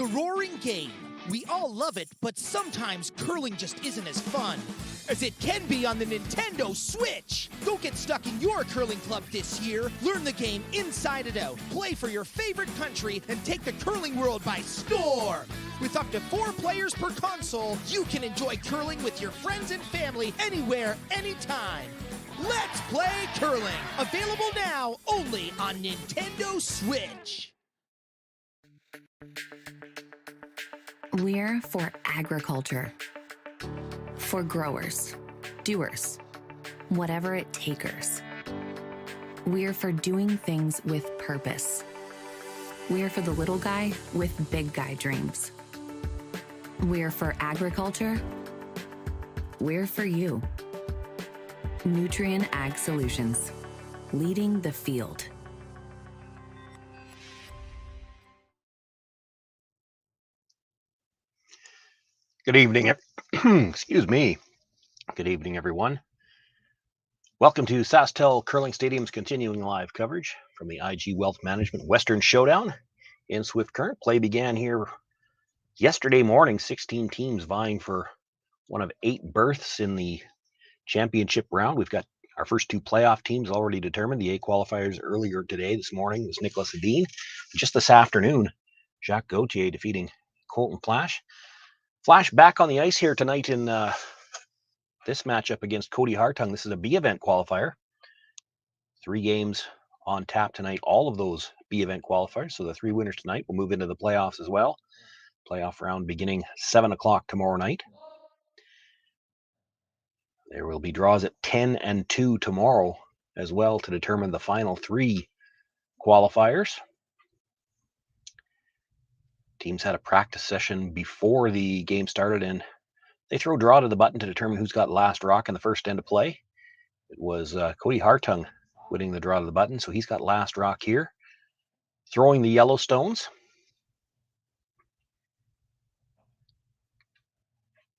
The roaring game. We all love it, but sometimes curling just isn't as fun as it can be on the Nintendo Switch. Go get stuck in your curling club this year. Learn the game inside and out. Play for your favorite country and take the curling world by storm. With up to 4 players per console, you can enjoy curling with your friends and family anywhere, anytime. Let's play curling. Available now only on Nintendo Switch. We're for agriculture. For growers, doers, whatever it takers. We're for doing things with purpose. We're for the little guy with big guy dreams. We're for agriculture. We're for you. Nutrien Ag Solutions, leading the field. Good evening. Excuse me. Good evening, everyone. Welcome to SaskTel Curling Stadium's continuing live coverage from the IG Wealth Management Western Showdown in Swift Current. Play began here yesterday morning, 16 teams vying for one of 8 berths in the championship round. We've got our first 2 playoff teams already determined. The A qualifiers earlier today, this morning, was Nicholas Edin. Just this afternoon, Jacques Gauthier defeating Colton Flasch. Flasch back on the ice here tonight in this matchup against Kody Hartung. This is a B event qualifier. 3 games on tap tonight, all of those B event qualifiers. So the 3 winners tonight will move into the playoffs as well. Playoff round beginning 7 o'clock tomorrow night. There will be draws at 10 and 2 tomorrow as well to determine the final 3 qualifiers. Teams had a practice session before the game started, and they throw draw to the button to determine who's got last rock in the first end of play. It was Kody Hartung winning the draw to the button, so he's got last rock here. Throwing the yellow stones.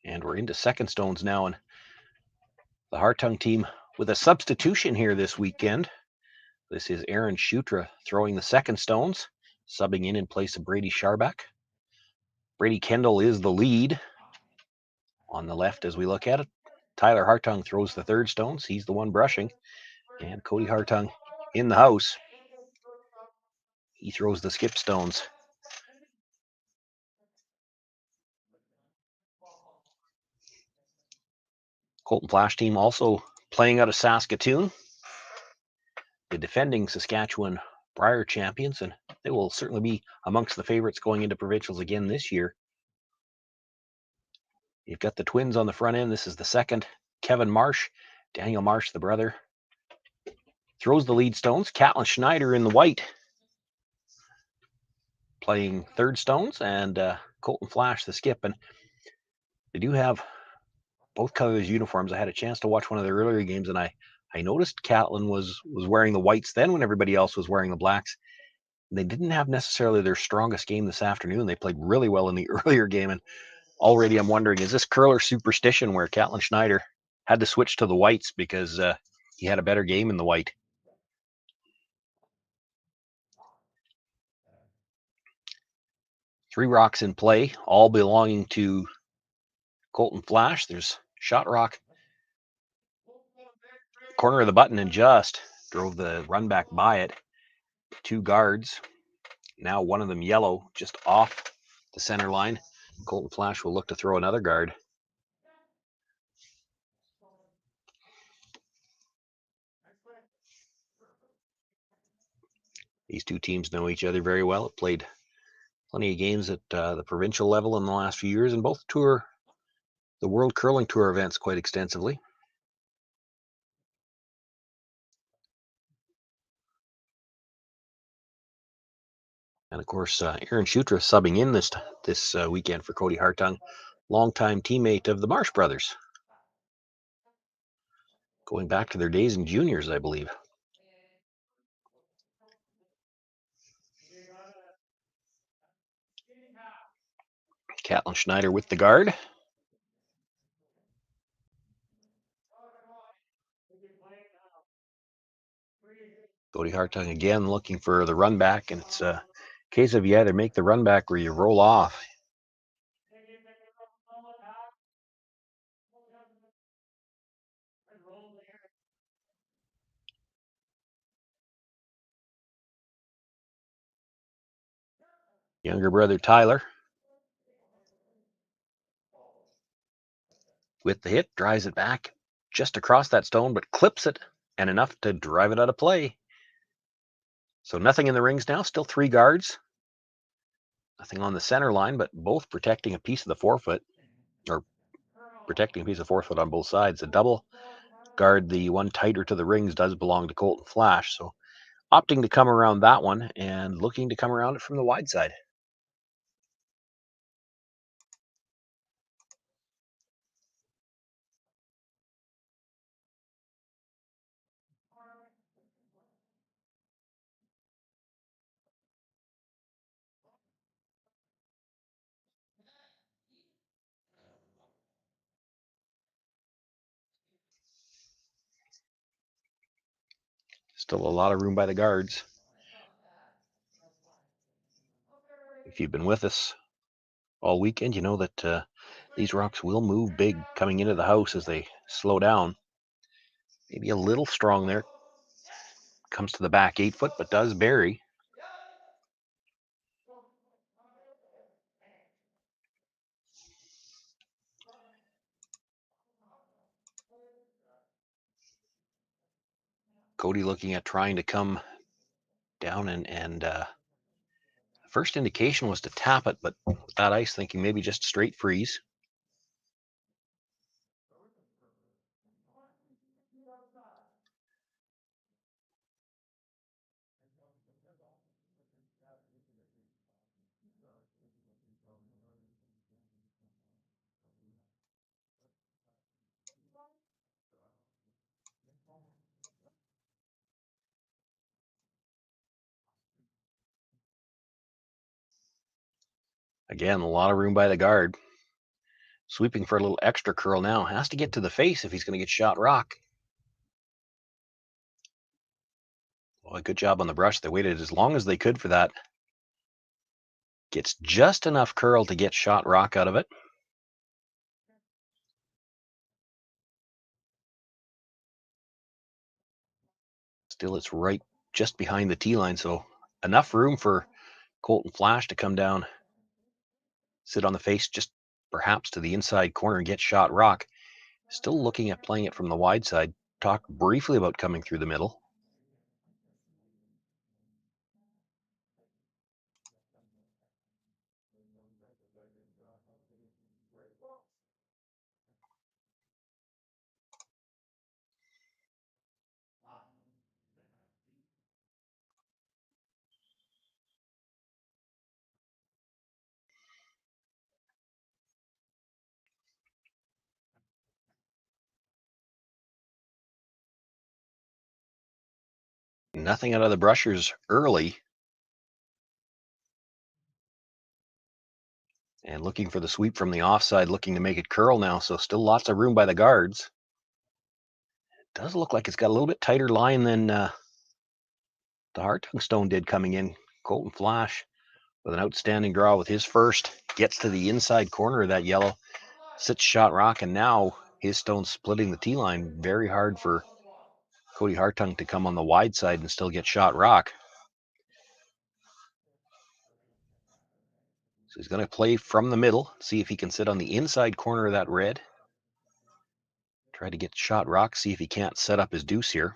And we're into second stones now, and the Hartung team with a substitution here this weekend. This is Aaron Shutra throwing the second stones, subbing in place of Brady Sharback. Brady Kendall is the lead on the left as we look at it. Tyler Hartung throws the third stones. He's the one brushing. And Kody Hartung in the house. He throws the skip stones. Colton Flasch team also playing out of Saskatoon, the defending Saskatchewan Brier champions, and they will certainly be amongst the favorites going into provincials again this year. You've got the twins on the front end. This is the second. Kevin Marsh, Daniel Marsh, the brother, throws the lead stones. Catlin Schneider in the white playing third stones, and Colton Flasch the skip. And they do have both colors uniforms. I had a chance to watch one of the earlier games, and I noticed Catlin was wearing the whites then when everybody else was wearing the blacks. They didn't have necessarily their strongest game this afternoon. They played really well in the earlier game, and already I'm wondering, is this curler superstition where Catlin Schneider had to switch to the whites because he had a better game in the white? Three rocks in play, all belonging to Colton Flasch. There's shot rock, corner of the button, and just drove the run back by it. 2 guards. Now one of them yellow, just off the center line. Colton Flasch will look to throw another guard. These 2 teams know each other very well. Have played plenty of games at the provincial level in the last few years, and both tour the World Curling Tour events quite extensively. And of course, Aaron Shutra subbing in this weekend for Kody Hartung, longtime teammate of the Marsh brothers, going back to their days in juniors, I believe. Catlin Schneider with the guard. Kody Hartung again looking for the run back, and it's Case of you either make the run back or you roll off. Younger brother Tyler with the hit, drives it back just across that stone, but clips it and enough to drive it out of play. So nothing in the rings now, still 3 guards. Nothing on the center line, but both protecting a piece of the forefoot, or protecting a piece of forefoot on both sides. The double guard, the one tighter to the rings, does belong to Colton Flasch. So opting to come around that one and looking to come around it from the wide side. Still a lot of room by the guards. If you've been with us all weekend, you know that these rocks will move big coming into the house as they slow down. Maybe a little strong there. Comes to the back 8 foot, but does bury. Kody looking at trying to come down and first indication was to tap it, but with that ice, thinking maybe just straight freeze. Again, a lot of room by the guard. Sweeping for a little extra curl now. Has to get to the face if he's going to get shot rock. Well, a good job on the brush. They waited as long as they could for that. Gets just enough curl to get shot rock out of it. Still, it's right just behind the tee line, so enough room for Colton Flasch to come down, sit on the face just perhaps to the inside corner and get shot rock. Still looking at playing it from the wide side. Talked briefly about coming through the middle. Nothing out of the brushers early. And looking for the sweep from the offside, looking to make it curl now. So still lots of room by the guards. It does look like it's got a little bit tighter line than the Hartung stone did coming in. Colton Flasch with an outstanding draw with his first. Gets to the inside corner of that yellow. Sits shot rock, and now his stone splitting the tee line. Very hard for Kody Hartung to come on the wide side and still get shot rock. So he's going to play from the middle, see if he can sit on the inside corner of that red. Try to get shot rock, see if he can't set up his deuce here.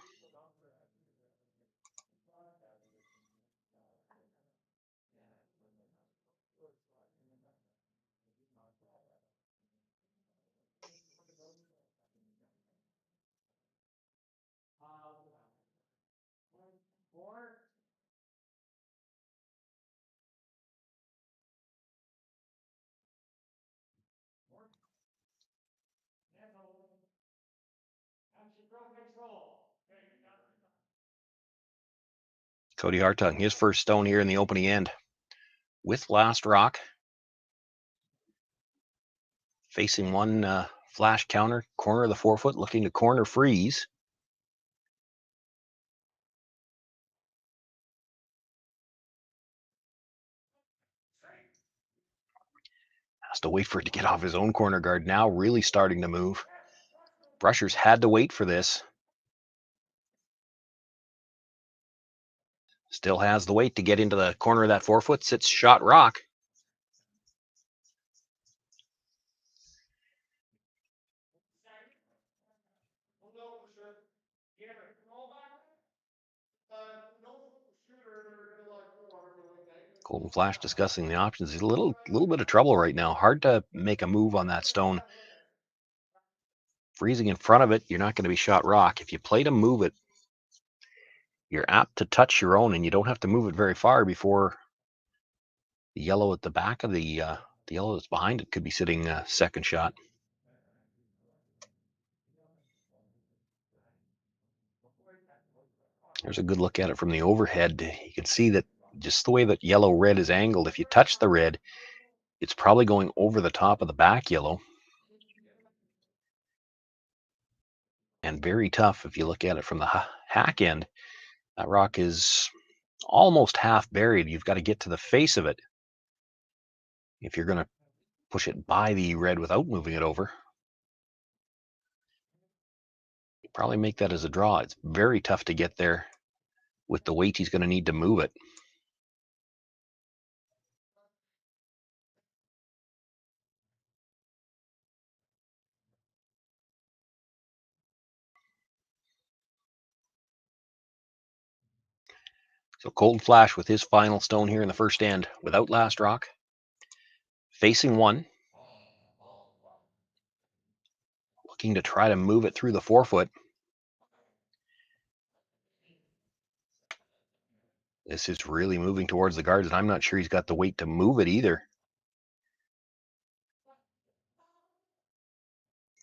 Kody Hartung, his first stone here in the opening end. With last rock. Facing one flash counter, corner of the forefoot, looking to corner freeze. Has to wait for it to get off his own corner guard. Now really starting to move. Brushers had to wait for this. Still has the weight to get into the corner of that forefoot. Sits shot rock. Colton Flasch discussing the options. He's a little bit of trouble right now. Hard to make a move on that stone. Freezing in front of it, you're not going to be shot rock. If you play to move it, you're apt to touch your own, and you don't have to move it very far before the yellow at the back of the yellow that's behind it could be sitting second shot. There's a good look at it from the overhead. You can see that just the way that yellow-red is angled, if you touch the red, it's probably going over the top of the back yellow. And very tough if you look at it from the hack end. That rock is almost half buried. You've got to get to the face of it if you're going to push it by the red without moving it over. You probably make that as a draw. It's very tough to get there with the weight he's going to need to move it. So Colton Flasch with his final stone here in the first end without last rock. Facing one. Looking to try to move it through the forefoot. This is really moving towards the guards, and I'm not sure he's got the weight to move it either.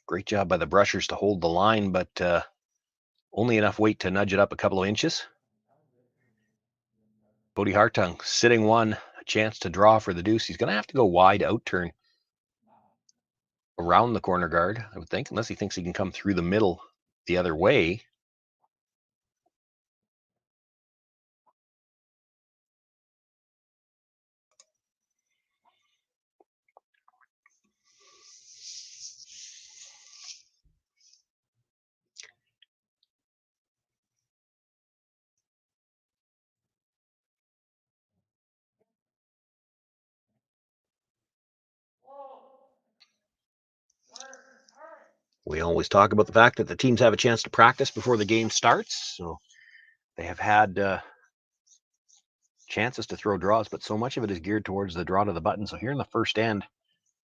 Great job by the brushers to hold the line, but only enough weight to nudge it up a couple of inches. Kody Hartung sitting one, a chance to draw for the deuce. He's going to have to go wide out turn around the corner guard, I would think, unless he thinks he can come through the middle the other way. We always talk about the fact that the teams have a chance to practice before the game starts, so they have had chances to throw draws, but so much of it is geared towards the draw to the button. So here in the first end,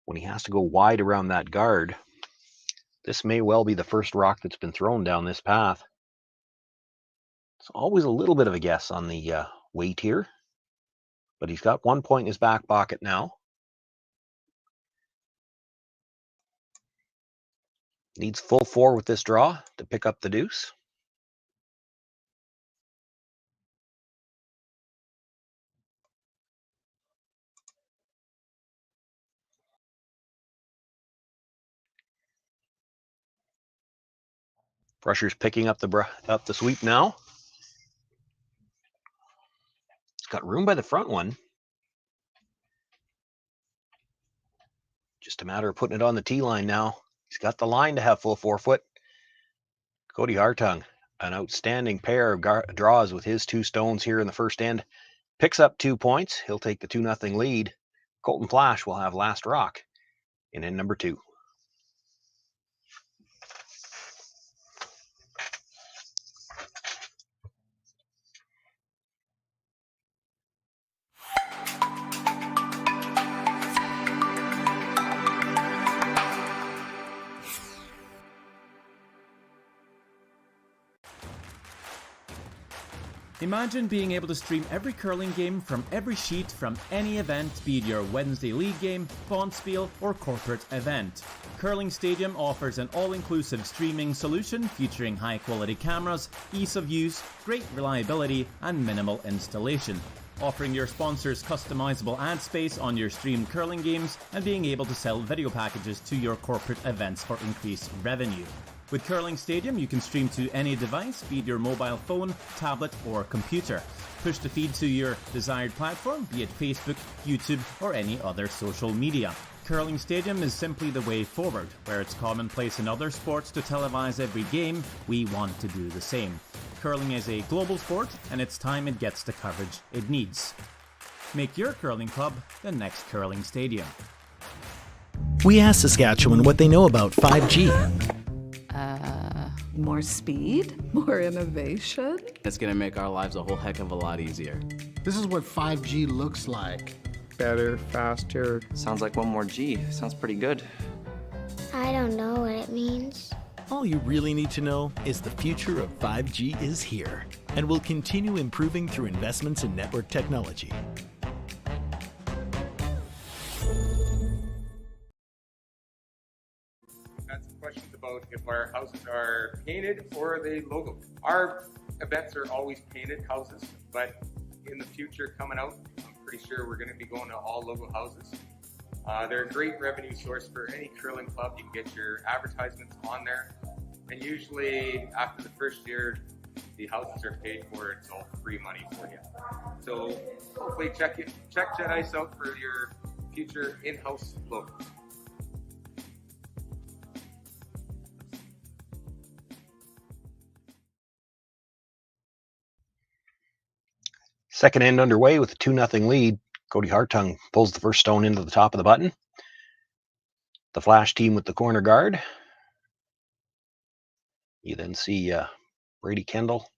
when he has to go wide around that guard, this may well be the first rock that's been thrown down this path. It's always a little bit of a guess on the weight here, but he's got 1 point in his back pocket now. Needs full four with this draw to pick up the deuce. Brusher's picking up the sweep now. He's got room by the front one. Just a matter of putting it on the tee line now. He's got the line to have full forefoot. Kody Hartung, an outstanding pair of draws with his two stones here in the first end. Picks up 2 points. He'll take the 2-0 lead. Colton Flasch will have last rock in end number 2. Imagine being able to stream every curling game from every sheet from any event, be it your Wednesday league game, bonspiel, or corporate event. Curling Stadium offers an all-inclusive streaming solution featuring high-quality cameras, ease of use, great reliability, and minimal installation. Offering your sponsors customizable ad space on your streamed curling games and being able to sell video packages to your corporate events for increased revenue. With Curling Stadium, you can stream to any device, be it your mobile phone, tablet, or computer. Push the feed to your desired platform, be it Facebook, YouTube, or any other social media. Curling Stadium is simply the way forward. Where it's commonplace in other sports to televise every game, we want to do the same. Curling is a global sport, and it's time it gets the coverage it needs. Make your curling club the next Curling Stadium. We asked Saskatchewan what they know about 5G. More speed, more innovation. It's going to make our lives a whole heck of a lot easier. This is what 5G looks like. Better, faster. Sounds like one more G. Sounds pretty good. I don't know what it means. All you really need to know is the future of 5G is here and will continue improving through investments in network technology. Had some questions about if our houses are painted or are they logo. Our events are always painted houses, but in the future coming out, I'm pretty sure we're going to be going to all logo houses. They're a great revenue source for any curling club. You can get your advertisements on there, and usually after the first year, the houses are paid for. It's all free money for you. So hopefully check Jet Ice out for your future in-house logo. Second end underway with a 2-0 lead. Kody Hartung pulls the first stone into the top of the button. The Flasch team with the corner guard. You then see Brady Kendall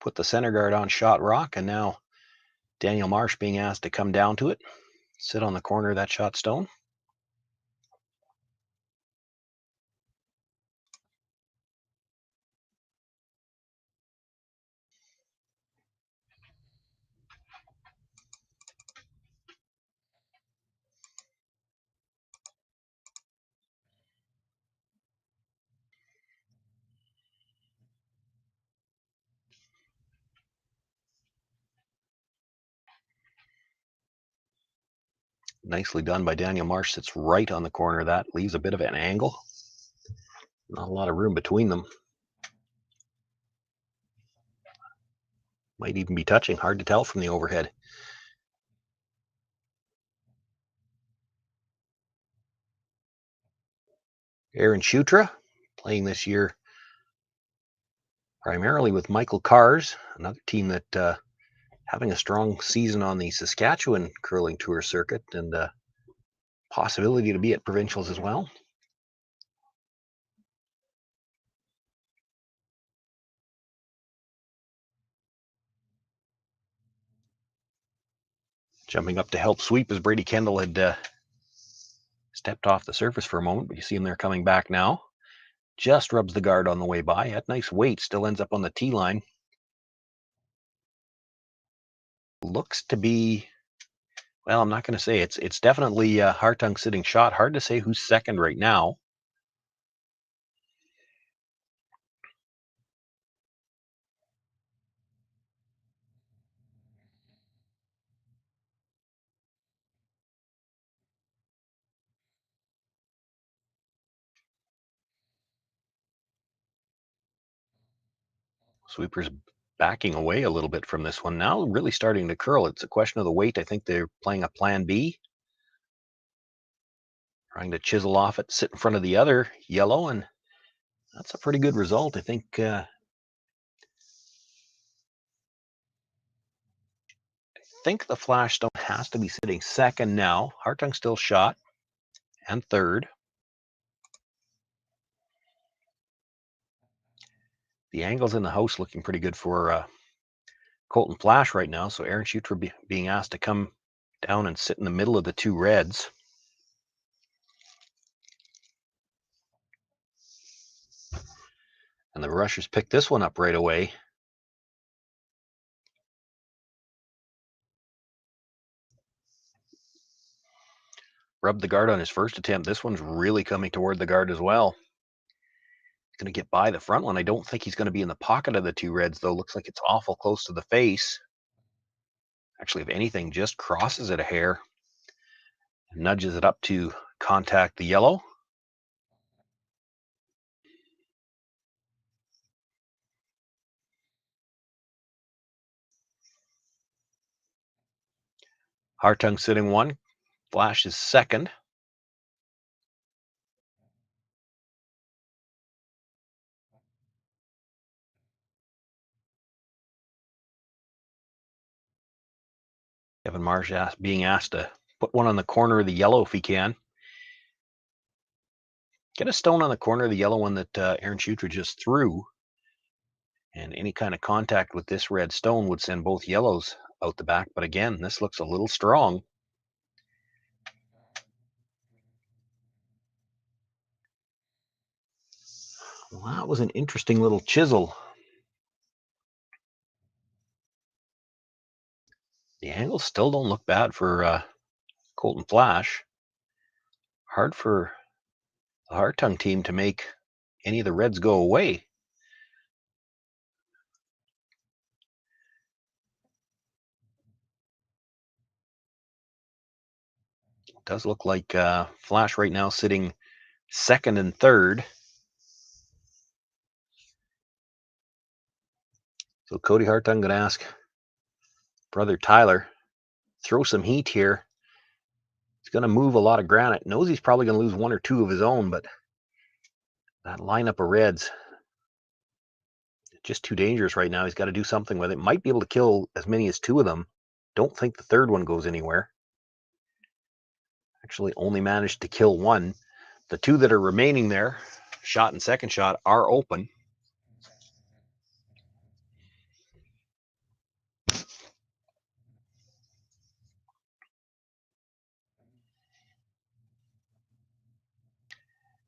put the center guard on shot rock, and now Daniel Marsh being asked to come down to it, sit on the corner of that shot stone. Nicely done by Daniel Marsh. Sits right on the corner of that. Leaves a bit of an angle. Not a lot of room between them. Might even be touching. Hard to tell from the overhead. Aaron Shutra playing this year primarily with Michael Kars, another team that having a strong season on the Saskatchewan curling tour circuit, and possibility to be at provincials as well. Jumping up to help sweep as Brady Kendall had stepped off the surface for a moment, but you see him there coming back now. Just rubs the guard on the way by. At nice weight, still ends up on the tee line. Looks to be, well, I'm not going to say it's definitely Hartung sitting shot. Hard to say who's second right now. Sweeper's backing away a little bit from this one now, really starting to curl. It's a question of the weight. I think they're playing a plan B. Trying to chisel off it, sit in front of the other yellow, and that's a pretty good result. I think the Flasch stone has to be sitting second now. Hartung still shot, and third. The angles in the house looking pretty good for Colton Flasch right now. So Aaron Shutra being asked to come down and sit in the middle of the two reds. And the rushers pick this one up right away. Rubbed the guard on his first attempt. This one's really coming toward the guard as well. Going to get by the front one. I don't think he's going to be in the pocket of the two reds, though. Looks like it's awful close to the face. Actually, if anything, just crosses it a hair. Nudges it up to contact the yellow. Hartung sitting 1. Flasch is 2nd. Kevin Marsh being asked to put one on the corner of the yellow if he can. Get a stone on the corner of the yellow one that Aaron Schutra just threw. And any kind of contact with this red stone would send both yellows out the back. But again, this looks a little strong. Well, that was an interesting little chisel. The angles still don't look bad for Colton Flasch. Hard for the Hartung team to make any of the reds go away. It does look like Flasch right now sitting 2nd and 3rd. So Kody Hartung going to ask brother Tyler, throw some heat here. He's going to move a lot of granite. Knows he's probably going to lose 1 or 2 of his own, but that lineup of reds, just too dangerous right now. He's got to do something with it. Might be able to kill as many as 2 of them. Don't think the 3rd one goes anywhere. Actually only managed to kill 1. The 2 that are remaining there, shot and second shot, are open.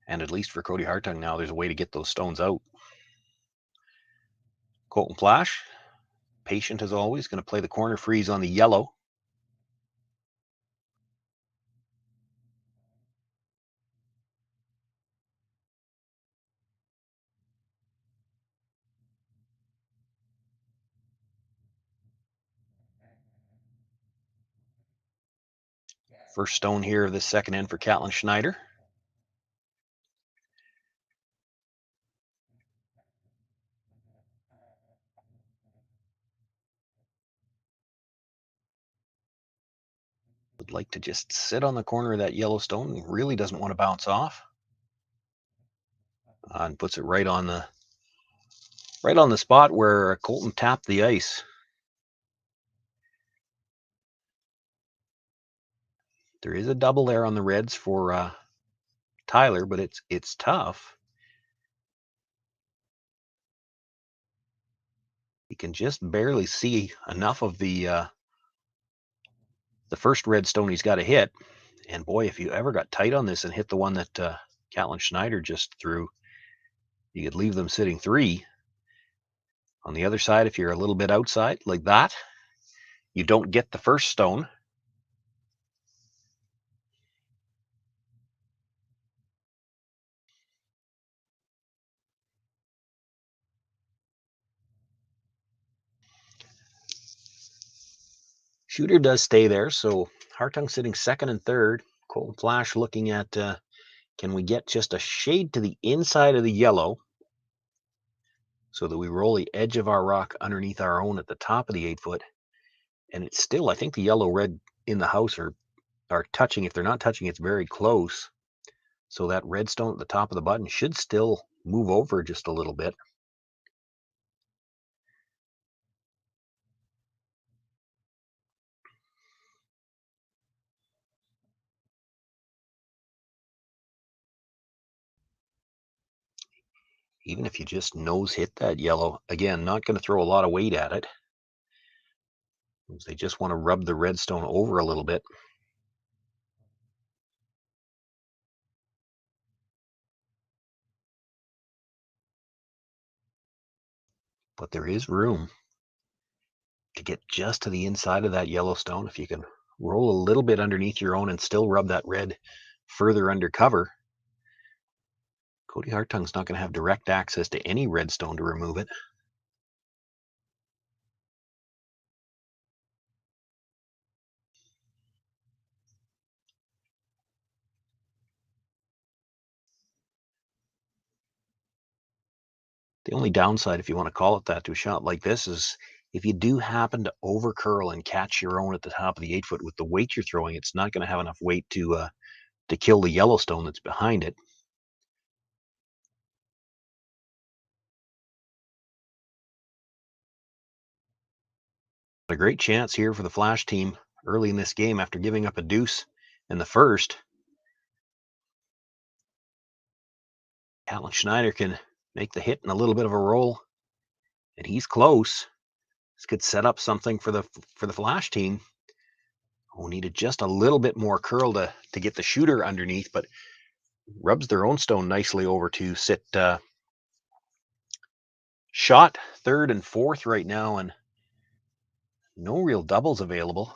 And at least for Kody Hartung now, there's a way to get those stones out. Colton Flasch, patient as always, going to play the corner freeze on the yellow. First stone here of the second end for Catlin Schneider. Would like to just sit on the corner of that yellow stone. Really doesn't want to bounce off. And puts it right on the spot where Colton tapped the ice. There is a double there on the reds for Tyler, but it's tough. You can just barely see enough of the first red stone he's got to hit. And boy, if you ever got tight on this and hit the one that Catlin Schneider just threw, you could leave them sitting 3. On the other side, if you're a little bit outside like that, you don't get the first stone. Shooter does stay there, so Hartung sitting 2nd and 3rd. Colton Flasch looking at, can we get just a shade to the inside of the yellow so that we roll the edge of our rock underneath our own at the top of the 8-foot. And it's still, I think the yellow-red in the house are touching. If they're not touching, it's very close. So that red stone at the top of the button should still move over just a little bit. Even if you just nose hit that yellow, again, not going to throw a lot of weight at it. They just want to rub the red stone over a little bit. But there is room to get just to the inside of that yellow stone. If you can roll a little bit underneath your own and still rub that red further undercover, Kody Hartung's not going to have direct access to any red stone to remove it. The only downside, if you want to call it that, to a shot like this is if you do happen to over curl and catch your own at the top of the 8-foot with the weight you're throwing, it's not going to have enough weight to kill the Yellowstone that's behind it. A great chance here for the Flasch team early in this game after giving up a deuce in the first. Alan Schneider can make the hit in a little bit of a roll, and he's close. This could set up something for the Flasch team. Oh, needed just a little bit more curl to get the shooter underneath, but rubs their own stone nicely over to sit shot third and fourth right now, and no real doubles available.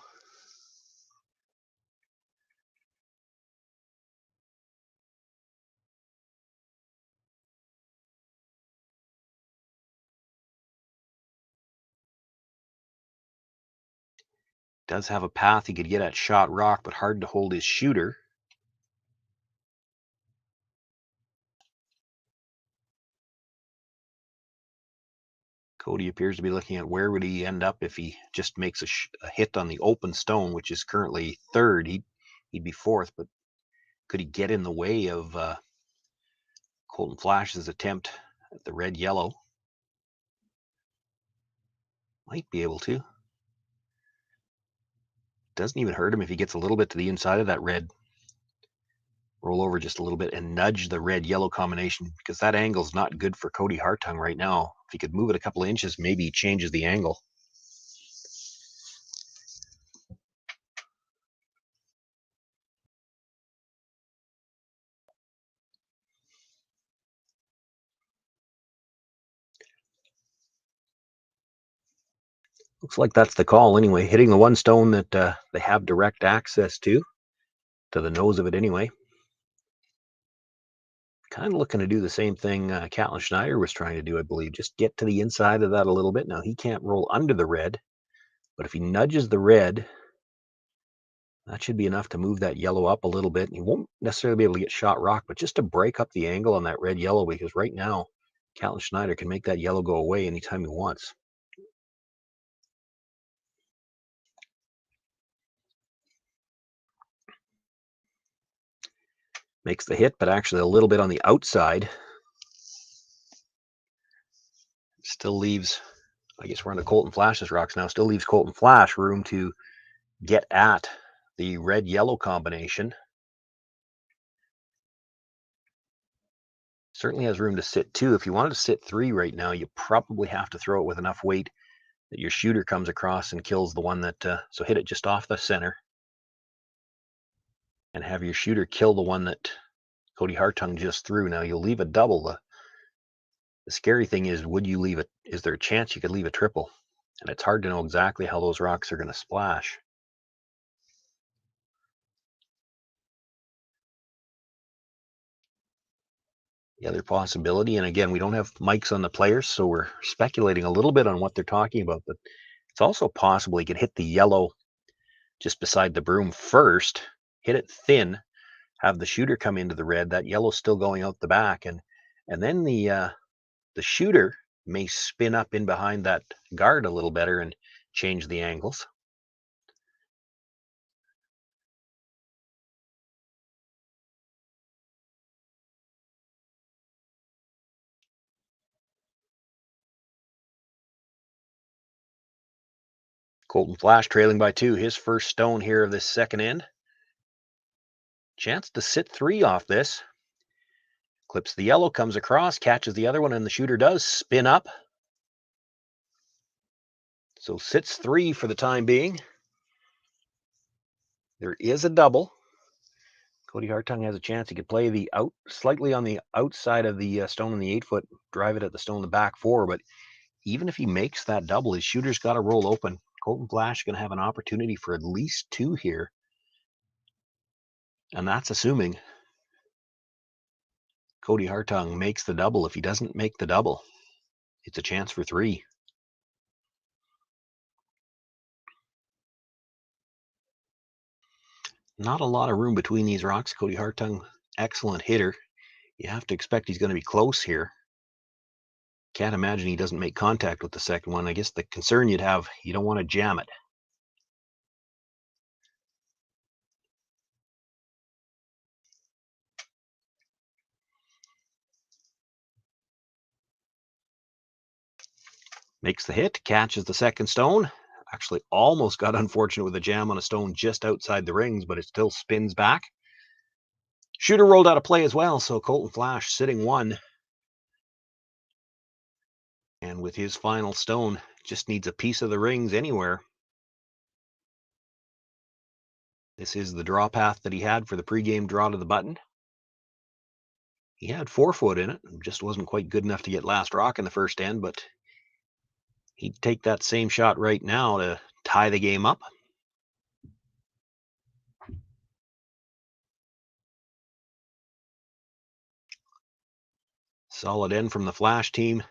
Does have a path he could get at shot rock, but hard to hold his shooter. Kody appears to be looking at where would he end up if he just makes a hit on the open stone, which is currently third. He'd be fourth, but could he get in the way of Colton Flasch's attempt at the red-yellow? Might be able to. Doesn't even hurt him if he gets a little bit to the inside of that red. Roll over just a little bit and nudge the red-yellow combination, because that angle's not good for Kody Hartung right now. If he could move it a couple of inches, maybe he changes the angle. Looks like that's the call anyway. Hitting the one stone that they have direct access to the nose of it anyway. Kind of looking to do the same thing Colton Schneider was trying to do, I believe. Just get to the inside of that a little bit. Now, he can't roll under the red, but if he nudges the red, that should be enough to move that yellow up a little bit. He won't necessarily be able to get shot rock, but just to break up the angle on that red-yellow, because right now, Colton Schneider can make that yellow go away anytime he wants. Makes the hit, but actually a little bit on the outside. Still leaves, I guess we're on to Colton Flasch's rocks now, still leaves Colton Flasch room to get at the red-yellow combination. Certainly has room to sit 2. If you wanted to sit 3 right now, you probably have to throw it with enough weight that your shooter comes across and kills the one that, so hit it just off the center and have your shooter kill the one that Kody Hartung just threw. Now you'll leave a double. The scary thing is, would you leave it? Is there a chance you could leave a triple? And it's hard to know exactly how those rocks are going to splash. The other possibility, and again, we don't have mics on the players, so we're speculating a little bit on what they're talking about, but it's also possible he could hit the yellow just beside the broom first, hit it thin, have the shooter come into the red, that yellow's still going out the back, and then the shooter may spin up in behind that guard a little better and change the angles. Colton Flasch trailing by 2, his first stone here of this second end. Chance to sit 3 off this. Clips the yellow, comes across, catches the other one, and the shooter does spin up. So sits 3 for the time being. There is a double. Kody Hartung has a chance. He could play the out slightly on the outside of the stone in the 8-foot, drive it at the stone in the back 4. But even if he makes that double, his shooter's got to roll open. Colton Flasch going to have an opportunity for at least 2 here. And that's assuming Kody Hartung makes the double. If he doesn't make the double, it's a chance for 3. Not a lot of room between these rocks. Kody Hartung, excellent hitter. You have to expect he's going to be close here. Can't imagine he doesn't make contact with the second one. I guess the concern you'd have, you don't want to jam it. Makes the hit, catches the second stone. Actually almost got unfortunate with a jam on a stone just outside the rings, but it still spins back. Shooter rolled out of play as well, so Colton Flasch sitting one. And with his final stone, just needs a piece of the rings anywhere. This is the draw path that he had for the pregame draw to the button. He had 4-foot in it, just wasn't quite good enough to get last rock in the first end, but he'd take that same shot right now to tie the game up. Solid end from the Flash team.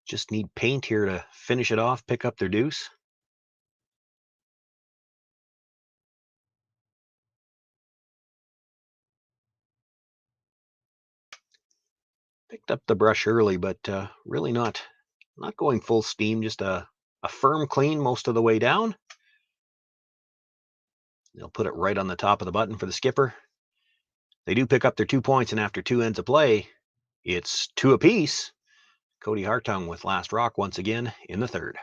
Just need paint here to finish it off, pick up their deuce. Picked up the brush early, but really not going full steam, just a firm clean most of the way down. They'll put it right on the top of the button for the skipper. They do pick up their 2 points, and after 2 ends of play, it's 2 apiece. Kody Hartung with last rock once again in the third.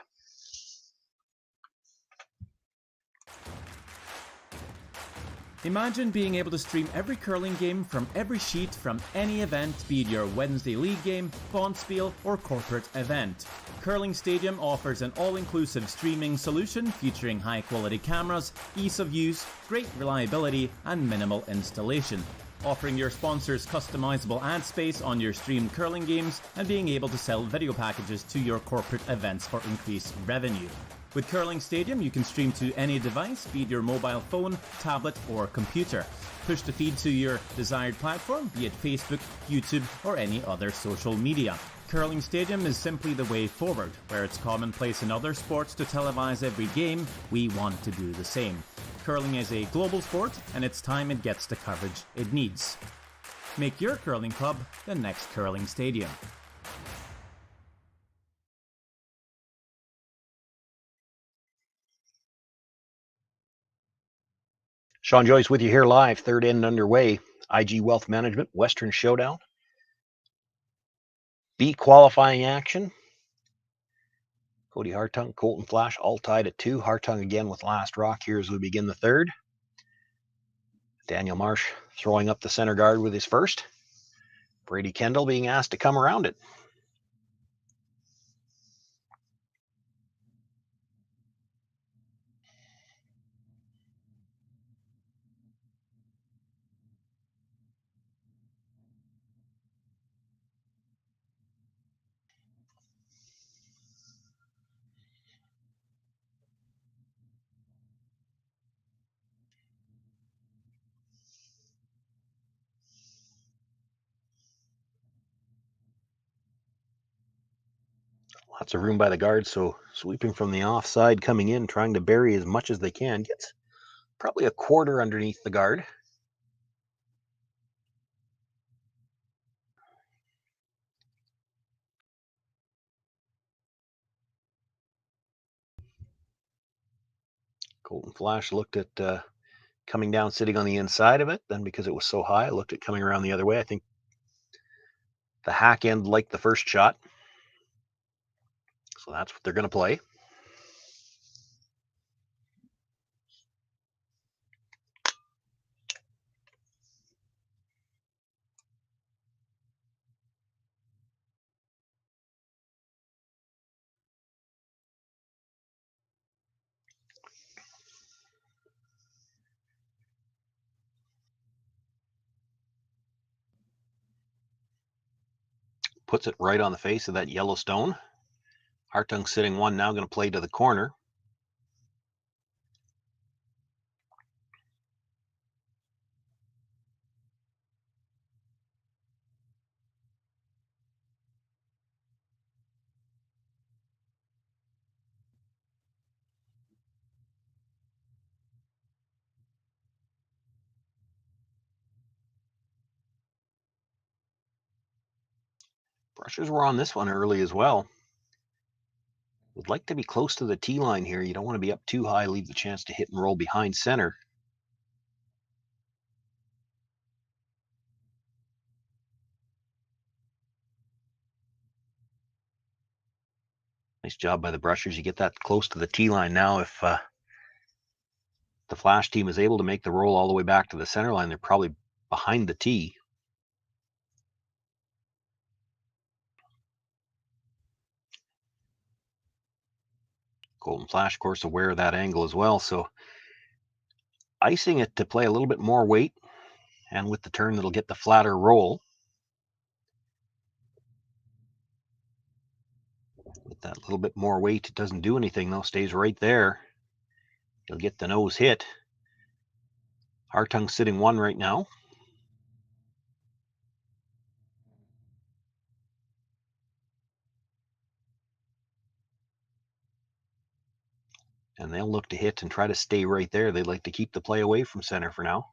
Imagine being able to stream every curling game from every sheet from any event, be it your Wednesday league game, bonspiel, or corporate event. Curling Stadium offers an all-inclusive streaming solution featuring high-quality cameras, ease of use, great reliability, and minimal installation. Offering your sponsors customizable ad space on your streamed curling games and being able to sell video packages to your corporate events for increased revenue. With Curling Stadium, you can stream to any device, be it your mobile phone, tablet, or computer. Push the feed to your desired platform, be it Facebook, YouTube, or any other social media. Curling Stadium is simply the way forward. Where it's commonplace in other sports to televise every game, we want to do the same. Curling is a global sport, and it's time it gets the coverage it needs. Make your curling club the next Curling Stadium. Sean Joyce with you here live, third end underway. IG Wealth Management, Western Showdown. B-qualifying action. Kody Hartung, Colton Flasch, all tied at 2. Hartung again with last rock here as we begin the third. Daniel Marsh throwing up the center guard with his first. Brady Kendall being asked to come around it. Lots of room by the guards, so sweeping from the offside, coming in, trying to bury as much as they can. Gets probably a quarter underneath the guard. Colton Flasch looked at coming down, sitting on the inside of it. Then because it was so high, I looked at coming around the other way. I think the hack end liked the first shot. So that's what they're going to play. Puts it right on the face of that yellow stone. Hartung sitting one, now going to play to the corner. Brushers were on this one early as well. Would like to be close to the tee line here. You don't want to be up too high, leave the chance to hit and roll behind center. Nice job by the Brushers. You get that close to the tee line now. If the Flasch team is able to make the roll all the way back to the center line, they're probably behind the tee. Colton Flasch, of course, aware of that angle as well. So icing it to play a little bit more weight, and with the turn, it'll get the flatter roll. With that little bit more weight, it doesn't do anything though, stays right there. He'll get the nose hit. Hartung sitting 1 right now. And they'll look to hit and try to stay right there. They'd like to keep the play away from center for now.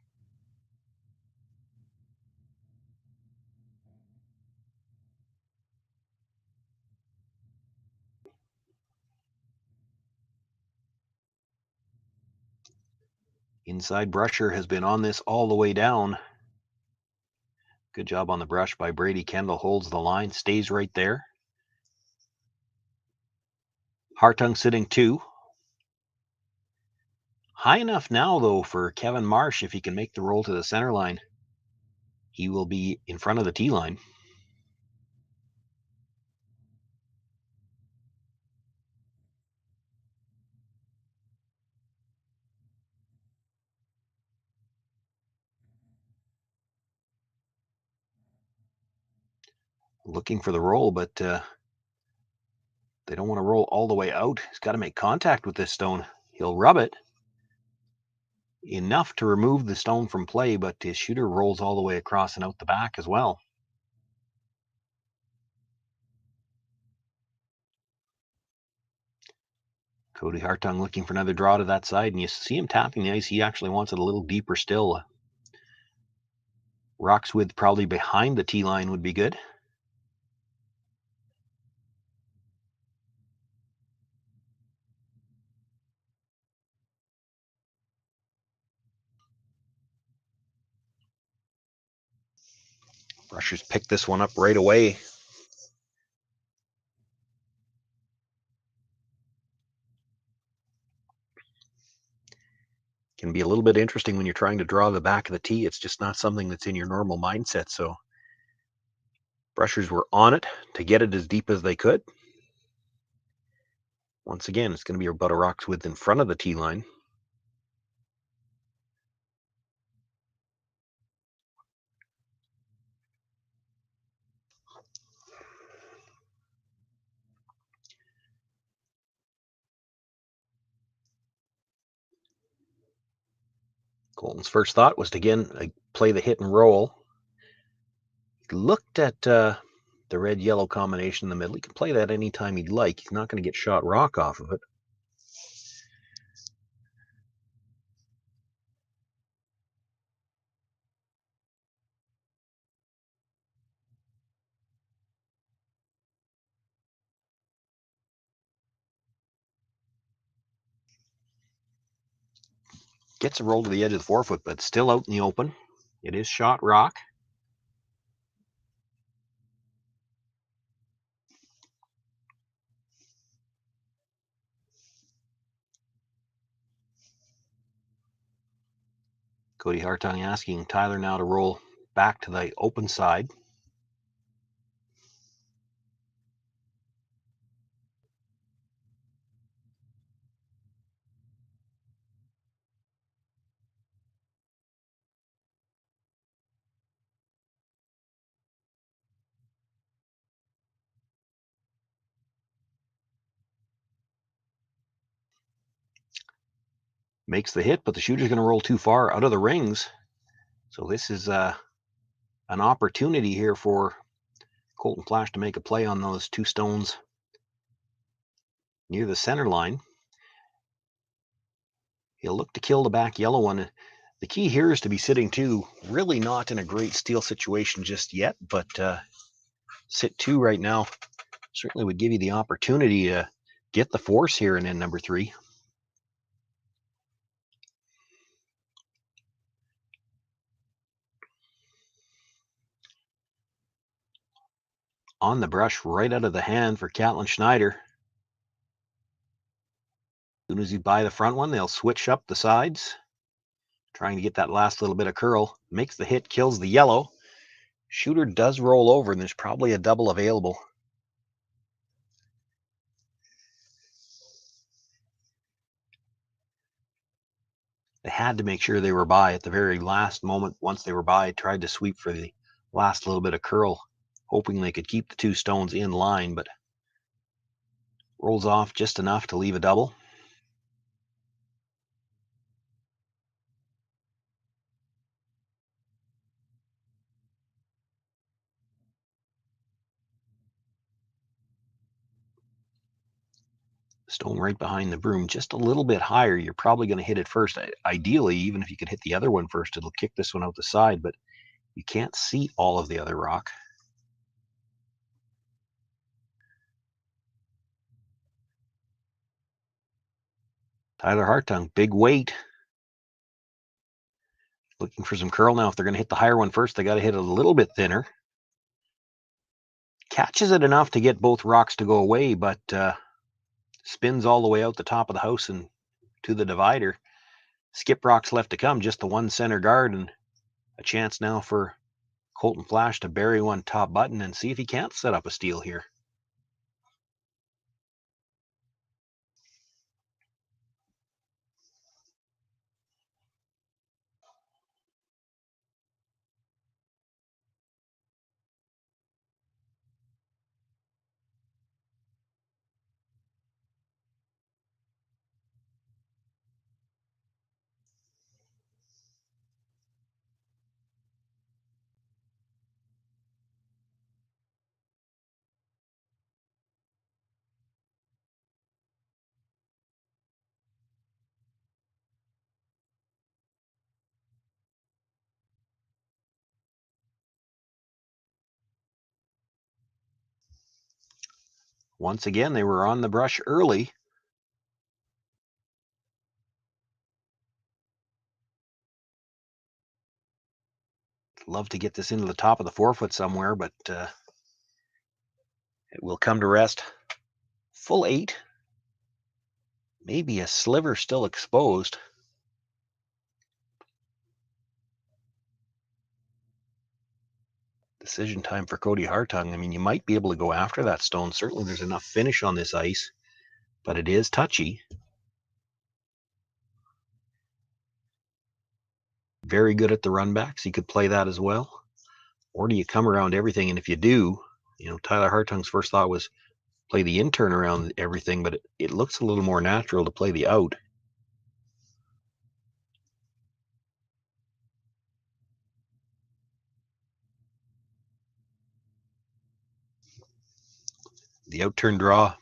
Inside Brusher has been on this all the way down. Good job on the brush by Brady. Kendall holds the line, stays right there. Hartung sitting 2. High enough now, though, for Kevin Marsh. If he can make the roll to the center line, he will be in front of the tee line. Looking for the roll, but they don't want to roll all the way out. He's got to make contact with this stone. He'll rub it enough to remove the stone from play, but his shooter rolls all the way across and out the back as well. Kody Hartung looking for another draw to that side, and you see him tapping the ice. He actually wants it a little deeper still. Rocks width probably behind the tee line would be good. Brushers pick this one up right away. Can be a little bit interesting when you're trying to draw the back of the tee. It's just not something that's in your normal mindset. So Brushers were on it to get it as deep as they could. Once again, it's going to be about a rock's width in front of the tee line. Colton's first thought was to again play the hit and roll. He looked at the red-yellow combination in the middle. He can play that anytime he'd like. He's not going to get shot rock off of it. Gets a roll to the edge of the 4-foot, but still out in the open. It is shot rock. Kody Hartung asking Tyler now to roll back to the open side. Makes the hit, but the shooter's going to roll too far out of the rings. So this is an opportunity here for Colton Flasch to make a play on those 2 stones near the center line. He'll look to kill the back yellow one. The key here is to be sitting 2. Really not in a great steal situation just yet, but sit 2 right now certainly would give you the opportunity to get the force here in end number 3. On the brush right out of the hand for Catlin Schneider. As soon as you buy the front one, they'll switch up the sides, trying to get that last little bit of curl. Makes the hit, kills the yellow. Shooter does roll over, and there's probably a double available. They had to make sure they were by at the very last moment. Once they were by, tried to sweep for the last little bit of curl, hoping they could keep the 2 stones in line, but rolls off just enough to leave a double. Stone right behind the broom, just a little bit higher. You're probably going to hit it first. Ideally, even if you could hit the other one first, it'll kick this one out the side, but you can't see all of the other rock. Tyler Hartung, big weight. Looking for some curl now. If they're going to hit the higher one first, they got to hit it a little bit thinner. Catches it enough to get both rocks to go away, but spins all the way out the top of the house and to the divider. Skip rocks left to come, just the one center guard, and a chance now for Colton Flasch to bury one top button and see if he can't set up a steal here. Once again, they were on the brush early. Love to get this into the top of the 4-foot somewhere, but it will come to rest. Full 8. Maybe a sliver still exposed. Decision time for Kody Hartung. I mean, you might be able to go after that stone. Certainly there's enough finish on this ice, but it is touchy. Very good at the runbacks. You could play that as well. Or do you come around everything? And if you do, Tyler Hartung's first thought was play the in turn around everything, but it looks a little more natural to play the out. The out turn draw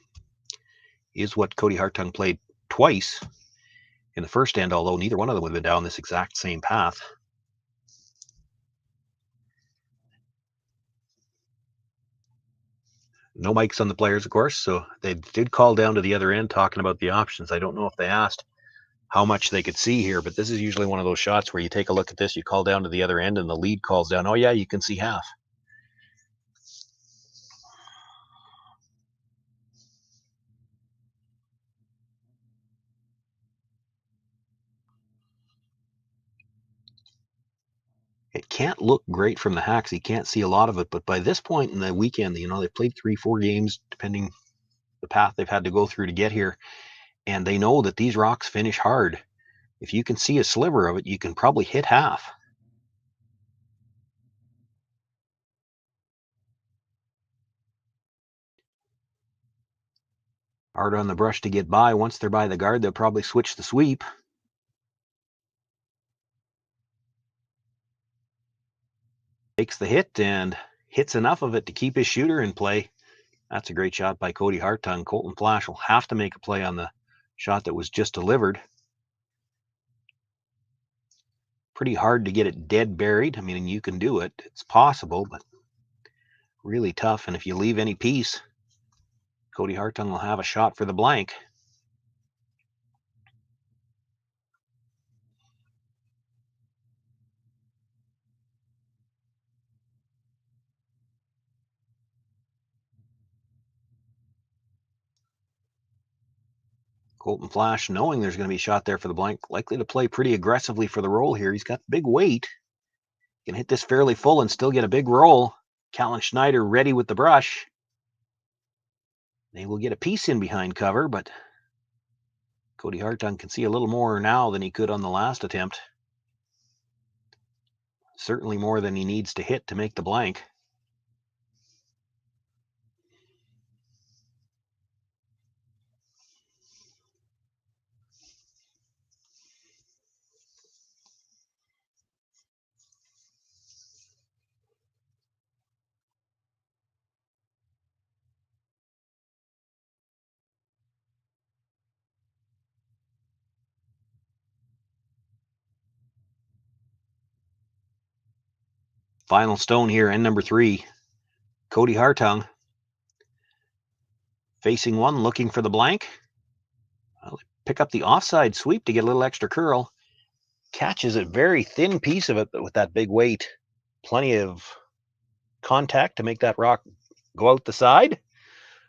is what Kody Hartung played twice in the first end, although neither one of them would have been down this exact same path. No mics on the players, of course, so they did call down to the other end talking about the options. I don't know if they asked how much they could see here, but this is usually one of those shots where you take a look at this, you call down to the other end, and the lead calls down, oh yeah, you can see half. It can't look great from the hacks. You can't see a lot of it, but by this point in the weekend, they've played 3-4 games, depending the path they've had to go through to get here, and they know that these rocks finish hard. If you can see a sliver of it, you can probably hit half. Hard on the brush to get by. Once they're by the guard, they'll probably switch the sweep. Takes the hit and hits enough of it to keep his shooter in play. That's a great shot by Kody Hartung. Colton Flasch will have to make a play on the shot that was just delivered. Pretty hard to get it dead buried. I mean, you can do it. It's possible, but really tough, and if you leave any piece, Kody Hartung will have a shot for the blank. Colton Flasch, knowing there's going to be a shot there for the blank, likely to play pretty aggressively for the roll here. He's got big weight. Can hit this fairly full and still get a big roll. Callan Schneider ready with the brush. They will get a piece in behind cover, but Kody Hartung can see a little more now than he could on the last attempt. Certainly more than he needs to hit to make the blank. Final stone here, end number 3. Kody Hartung facing one, looking for the blank. Well, pick up the offside sweep to get a little extra curl. Catches a very thin piece of it, but with that big weight, plenty of contact to make that rock go out the side.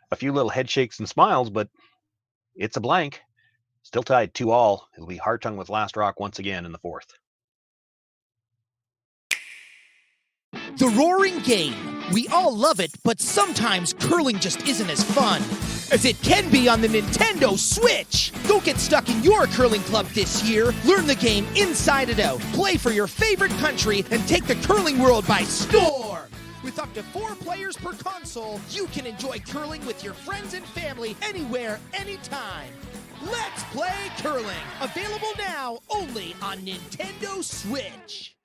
A few little head shakes and smiles, but it's a blank. Still tied 2-all. It'll be Hartung with last rock once again in the 4th. The roaring game. We all love it, but sometimes curling just isn't as fun as it can be on the Nintendo Switch. Don't get stuck in your curling club this year. Learn the game inside and out. Play for your favorite country and take the curling world by storm. With up to 4 players per console, you can enjoy curling with your friends and family anywhere, anytime. Let's play curling. Available now only on Nintendo Switch.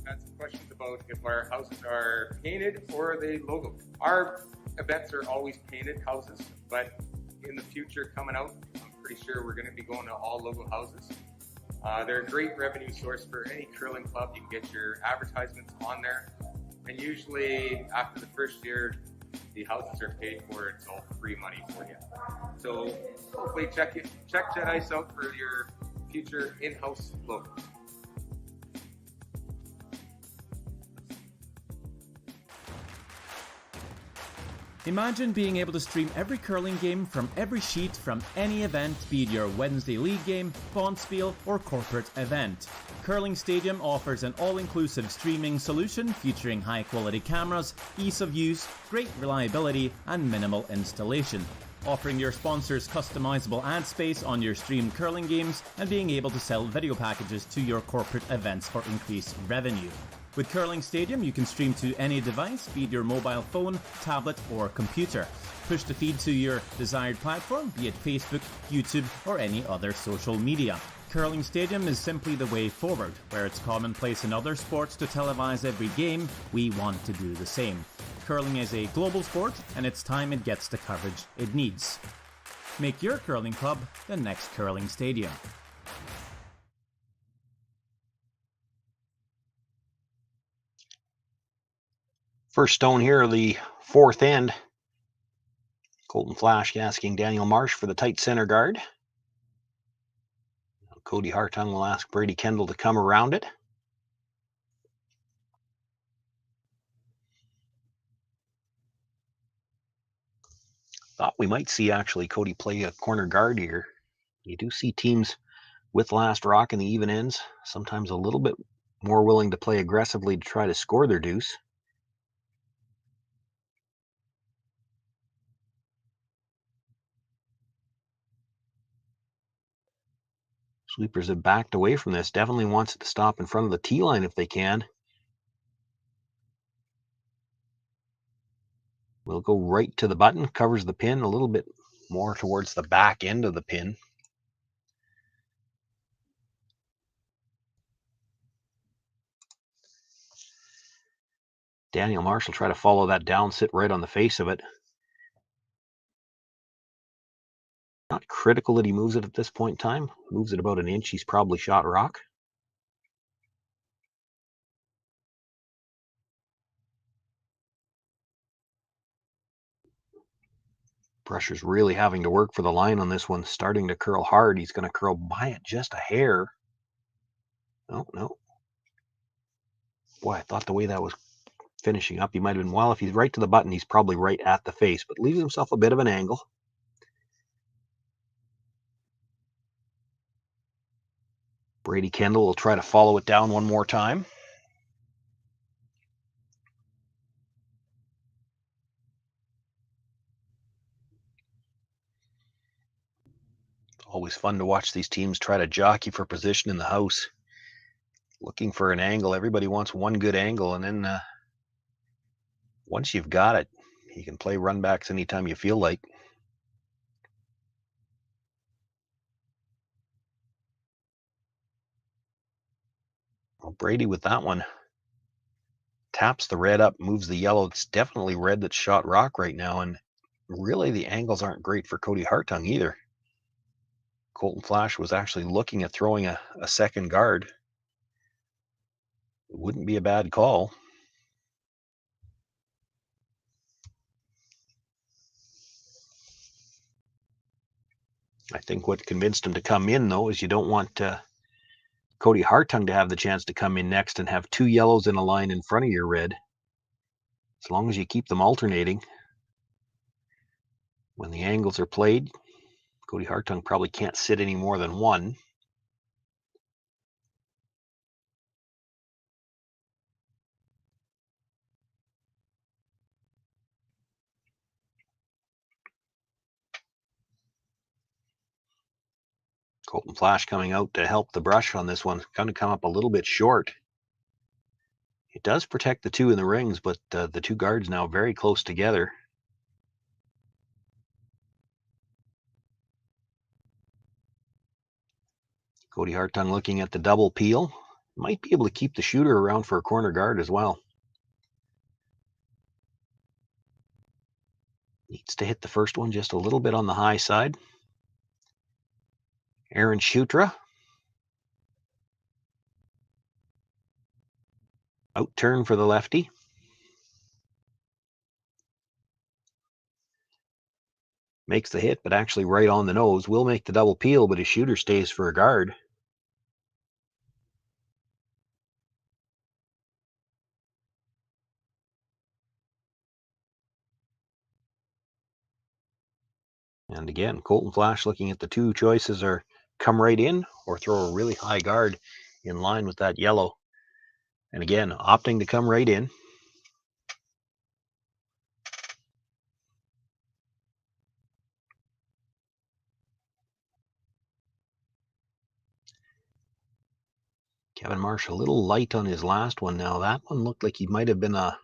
Had some questions about if our houses are painted or are they logo. Our events are always painted houses, but in the future coming out, I'm pretty sure we're going to be going to all logo houses. They're a great revenue source for any curling club. You can get your advertisements on there, and usually after the first year, the houses are paid for. It's all free money for you. So hopefully check Jet Ice out for your future in-house logo. Imagine being able to stream every curling game from every sheet from any event, be it your Wednesday league game, bonspiel, or corporate event. Curling Stadium offers an all-inclusive streaming solution featuring high-quality cameras, ease of use, great reliability, and minimal installation. Offering your sponsors customizable ad space on your streamed curling games and being able to sell video packages to your corporate events for increased revenue. With Curling Stadium, you can stream to any device, be it your mobile phone, tablet, or computer. Push the feed to your desired platform, be it Facebook, YouTube, or any other social media. Curling Stadium is simply the way forward. Where it's commonplace in other sports to televise every game, we want to do the same. Curling is a global sport, and it's time it gets the coverage it needs. Make your curling club the next Curling Stadium. First stone here, the 4th end. Colton Flasch asking Daniel Marsh for the tight center guard. Kody Hartung will ask Brady Kendall to come around it. Thought we might see actually Kody play a corner guard here. You do see teams with last rock in the even ends, sometimes a little bit more willing to play aggressively to try to score their deuce. Sweepers have backed away from this. Definitely wants it to stop in front of the tee line if they can. We'll go right to the button, covers the pin a little bit more towards the back end of the pin. Daniel Marsh will try to follow that down, sit right on the face of it. Not critical that he moves it at this point in time. Moves it about an inch. He's probably shot rock. Brusher's really having to work for the line on this one, starting to curl hard. He's going to curl by it just a hair. Oh, no. Boy, I thought the way that was finishing up, he might have been, well, if he's right to the button, he's probably right at the face, but leaves himself a bit of an angle. Brady Kendall will try to follow it down one more time. It's always fun to watch these teams try to jockey for position in the house. Looking for an angle. Everybody wants one good angle, and then once you've got it, you can play runbacks anytime you feel like. Well, Brady with that one taps the red up, moves the yellow. It's definitely red that's shot rock right now, and really the angles aren't great for Kody Hartung either. Colton Flasch was actually looking at throwing a second guard. It wouldn't be a bad call. I think what convinced him to come in, though, is you don't want Kody Hartung to have the chance to come in next and have two yellows in a line in front of your red. As long as you keep them alternating. When the angles are played, Kody Hartung probably can't sit any more than one. Colton Flasch coming out to help the brush on this one. Going to come up a little bit short. It does protect the two in the rings, but the two guards now very close together. Kody Hartung looking at the double peel. Might be able to keep the shooter around for a corner guard as well. Needs to hit the first one just a little bit on the high side. Aaron Shutra. Out turn for the lefty. Makes the hit, but actually right on the nose. Will make the double peel, but his shooter stays for a guard. And again, Colton Flasch looking at the two choices are come right in or throw a really high guard in line with that yellow. And again, opting to come right in. Kevin Marsh a little light on his last one now. That one looked like he might have been a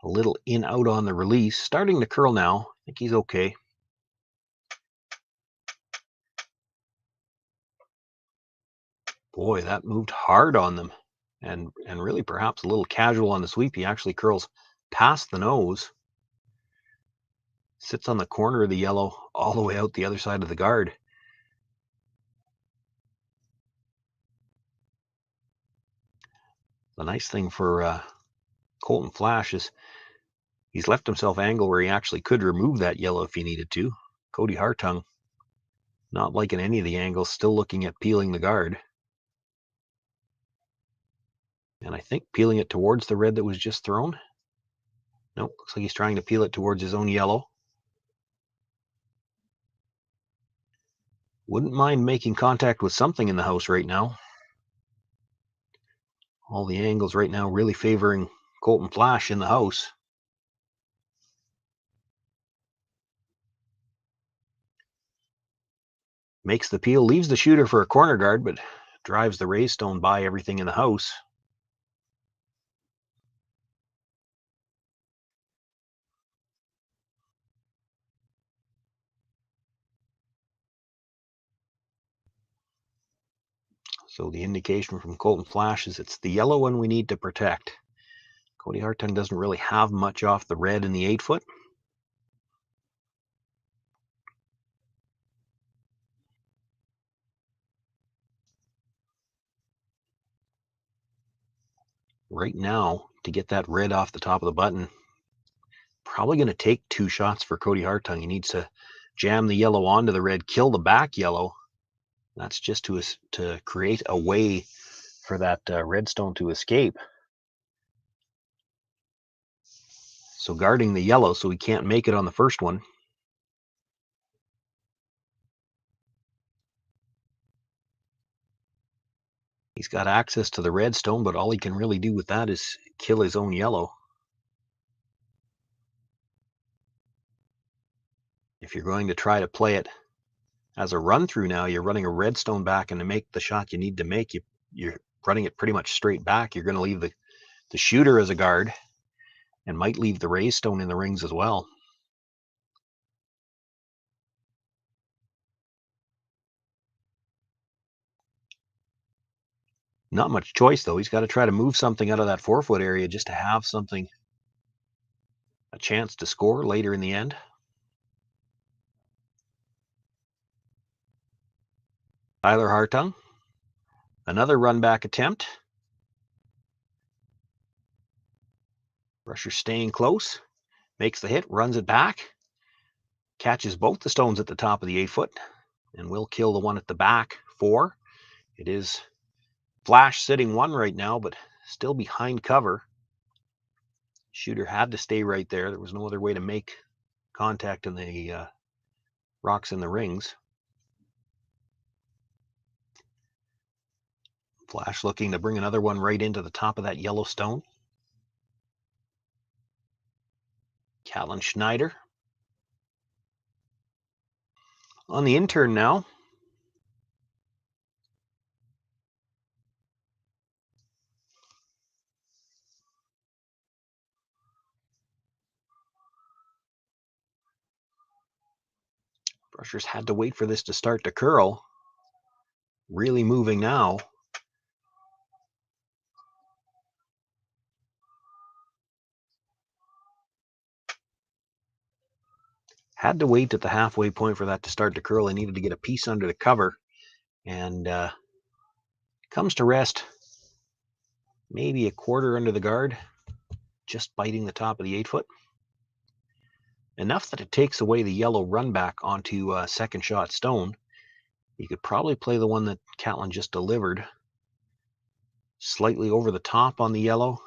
little in-out on the release. Starting to curl now. I think he's okay. Boy, that moved hard on them. And really perhaps a little casual on the sweep. He actually curls past the nose. Sits on the corner of the yellow all the way out the other side of the guard. The nice thing for Colton Flasch is he's left himself angle where he actually could remove that yellow if he needed to. Kody Hartung not liking any of the angles, still looking at peeling the guard. And I think peeling it towards the red that was just thrown. Nope, looks like he's trying to peel it towards his own yellow. Wouldn't mind making contact with something in the house right now. All the angles right now really favoring Colton Flasch in the house. Makes the peel, leaves the shooter for a corner guard, but drives the raise stone by everything in the house. So the indication from Colton Flasch is it's the yellow one we need to protect. Kody Hartung doesn't really have much off the red in the 8-foot. Right now, to get that red off the top of the button, Probably going to take 2 shots for Kody Hartung. He needs to jam the yellow onto the red, kill the back yellow. That's just to create a way for that redstone to escape. So guarding the yellow so he can't make it on the first one. He's got access to the redstone, but all he can really do with that is kill his own yellow. If you're going to try to play it as a run through now, you're running a redstone back, and to make the shot you need to make, you're running it pretty much straight back. You're going to leave the shooter as a guard and might leave the raise stone in the rings as well. Not much choice, though. He's got to try to move something out of that 4-foot area just to have something, a chance to score later in the end. Tyler Hartung, another run back attempt. Rusher staying close, makes the hit, runs it back, catches both the stones at the top of the 8-foot, and will kill the one at the back 4. It is Flasch sitting 1 right now, but still behind cover. Shooter had to stay right there. There was no other way to make contact in the rocks in the rings. Flasch looking to bring another one right into the top of that yellow stone. Callan Schneider on the intern now. Brushers had to wait for this to start to curl. Really moving now. Had to wait at the halfway point for that to start to curl. They needed to get a piece under the cover, and comes to rest maybe a quarter under the guard, just biting the top of the 8-foot. Enough that it takes away the yellow run back onto second shot stone. You could probably play the one that Catlin just delivered. Slightly over the top on the yellow.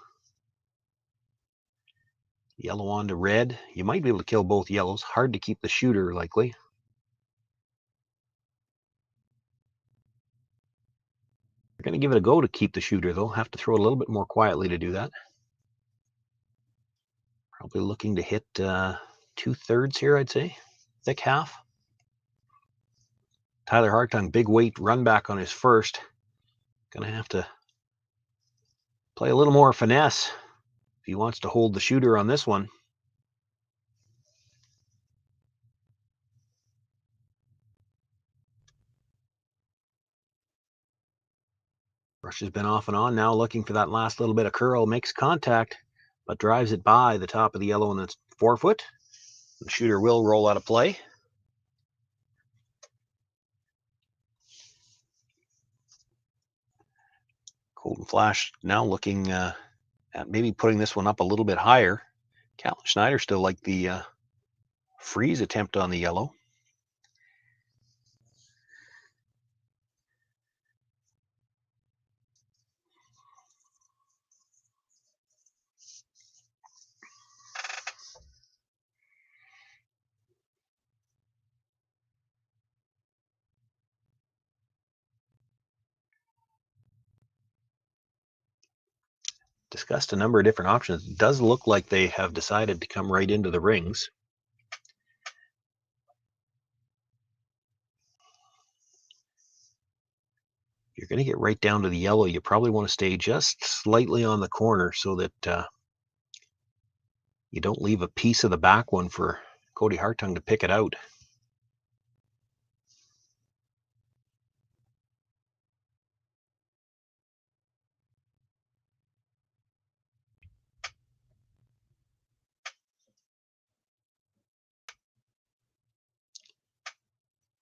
Yellow onto red. You might be able to kill both yellows. Hard to keep the shooter, likely. You're going to give it a go to keep the shooter, though. Have to throw it a little bit more quietly to do that. Probably looking to hit 2/3 here, I'd say. Thick half. Tyler Hartung, big weight run back on his first. Going to have to play a little more finesse if he wants to hold the shooter on this one. Rush has been off and on now, looking for that last little bit of curl. Makes contact, but drives it by the top of the yellow and its 4-foot. The shooter will roll out of play. Colton Flasch now looking at maybe putting this one up a little bit higher. Callan Schneider still like the freeze attempt on the yellow. Discussed a number of different options. It does look like they have decided to come right into the rings. If you're going to get right down to the yellow, you probably want to stay just slightly on the corner so that you don't leave a piece of the back one for Kody Hartung to pick it out.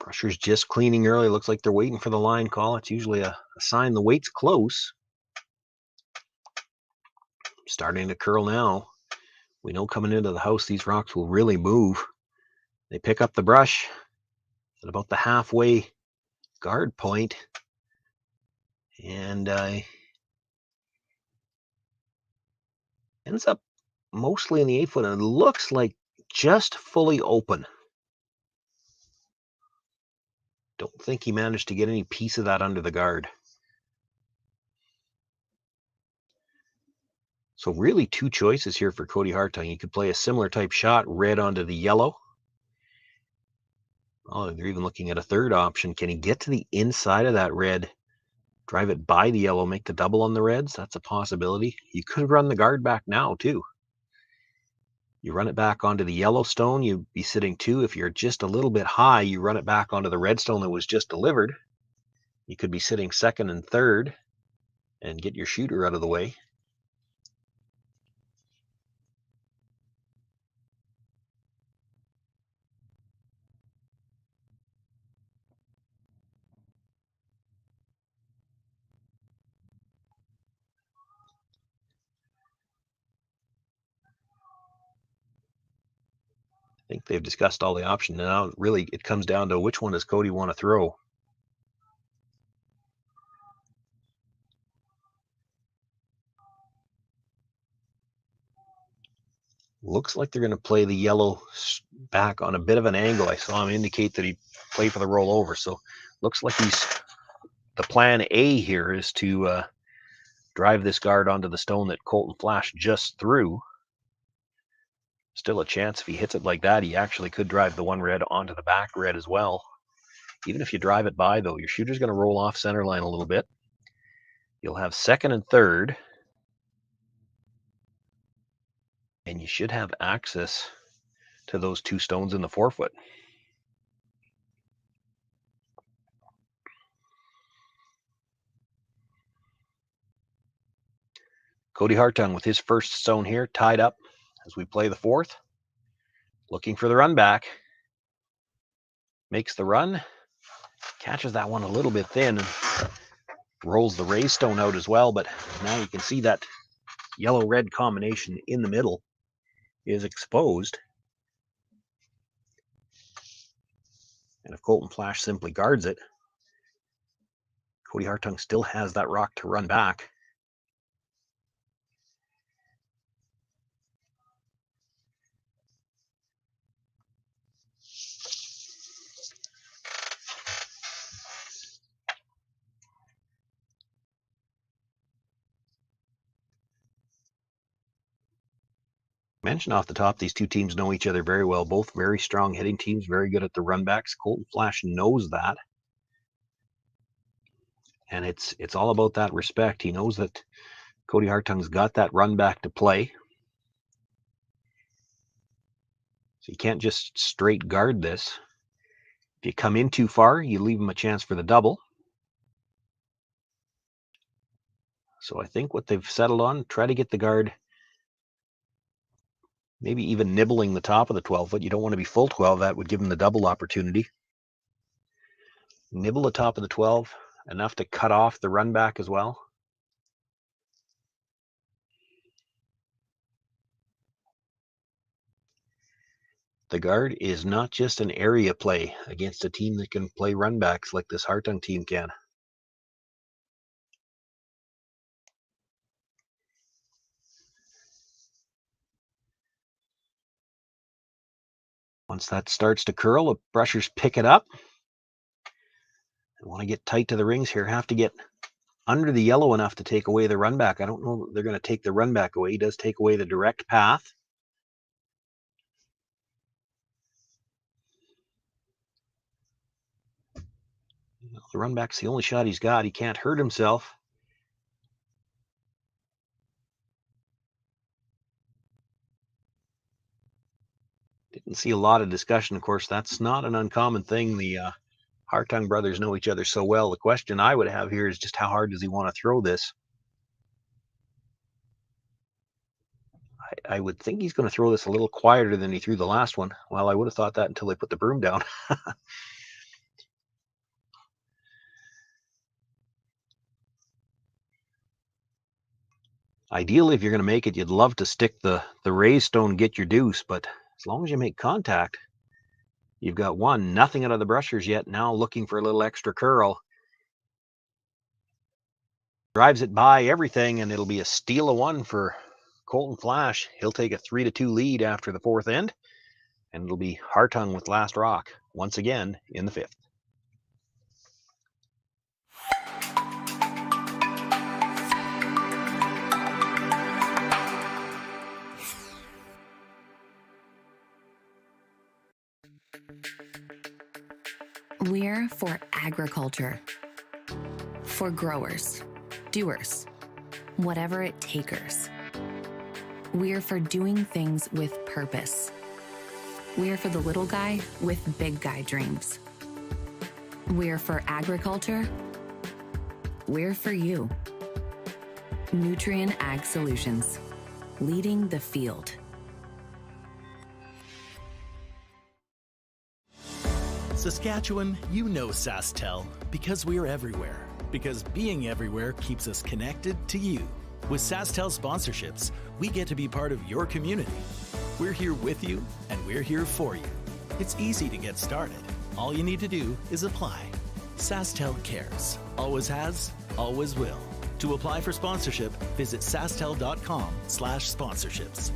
Brusher's just cleaning early. Looks like they're waiting for the line call. It's usually a sign the weight's close. Starting to curl now. We know coming into the house, these rocks will really move. They pick up the brush at about the halfway guard point, and ends up mostly in the 8-foot, and it looks like just fully open. Don't think he managed to get any piece of that under the guard. So really two choices here for Kody Hartung. He could play a similar type shot, red onto the yellow. Oh, they're even looking at a third option. Can he get to the inside of that red, drive it by the yellow, make the double on the reds? That's a possibility. You could run the guard back now too. You run it back onto the yellow stone, you'd be sitting 2. If you're just a little bit high, you run it back onto the red stone that was just delivered. You could be sitting 2nd and 3rd and get your shooter out of the way. I think they've discussed all the options. Now, really, it comes down to which one does Kody want to throw. Looks like they're going to play the yellow back on a bit of an angle. I saw him indicate that he'd play for the rollover. So looks like the plan A here is to drive this guard onto the stone that Colton Flasch just threw. Still a chance if he hits it like that, he actually could drive the one red onto the back red as well. Even if you drive it by, though, your shooter's going to roll off center line a little bit. You'll have 2nd and 3rd. And you should have access to those 2 stones in the 4-foot. Kody Hartung with his first stone here, tied up as we play the 4th. Looking for the run back. Makes the run. Catches that one a little bit thin and rolls the raised stone out as well. But now you can see that yellow-red combination in the middle is exposed. And if Colton Flasch simply guards it, Kody Hartung still has that rock to run back. Mentioned off the top, these two teams know each other very well. Both very strong hitting teams, very good at the runbacks. Colton Flasch knows that. And it's all about that respect. He knows that Kody Hartung's got that run back to play. So you can't just straight guard this. If you come in too far, you leave him a chance for the double. So I think what they've settled on, try to get the guard maybe even nibbling the top of the 12-foot. You don't want to be full 12. That would give him the double opportunity. Nibble the top of the 12, enough to cut off the run back as well. The guard is not just an area play against a team that can play run backs like this Hartung team can. Once that starts to curl, the brushers pick it up. They want to get tight to the rings here, have to get under the yellow enough to take away the run back. I don't know that they're going to take the run back away. He does take away the direct path. The run back's the only shot he's got. He can't hurt himself. Didn't see a lot of discussion. Of course, that's not an uncommon thing. The Hartung brothers know each other so well. The question I would have here is just how hard does he want to throw this? I would think he's going to throw this a little quieter than he threw the last one. Well, I would have thought that until they put the broom down. Ideally, if you're going to make it, you'd love to stick the raised stone, get your deuce, but as long as you make contact, you've got one. Nothing out of the brushers yet. Now looking for a little extra curl. Drives it by everything, and it'll be a steal of one for Colton Flasch. He'll take a 3-2 lead after the fourth end, and it'll be Hartung with last rock once again in the fifth. We're for agriculture, for growers, doers, whatever it takers. We're for doing things with purpose. We're for the little guy with big guy dreams. We're for agriculture. We're for you. Nutrien Ag Solutions, leading the field. Saskatchewan, you know SaskTel because we're everywhere. Because being everywhere keeps us connected to you. With SaskTel sponsorships, we get to be part of your community. We're here with you, and we're here for you. It's easy to get started. All you need to do is apply. SaskTel cares. Always has, always will. To apply for sponsorship, visit sastel.com/sponsorships.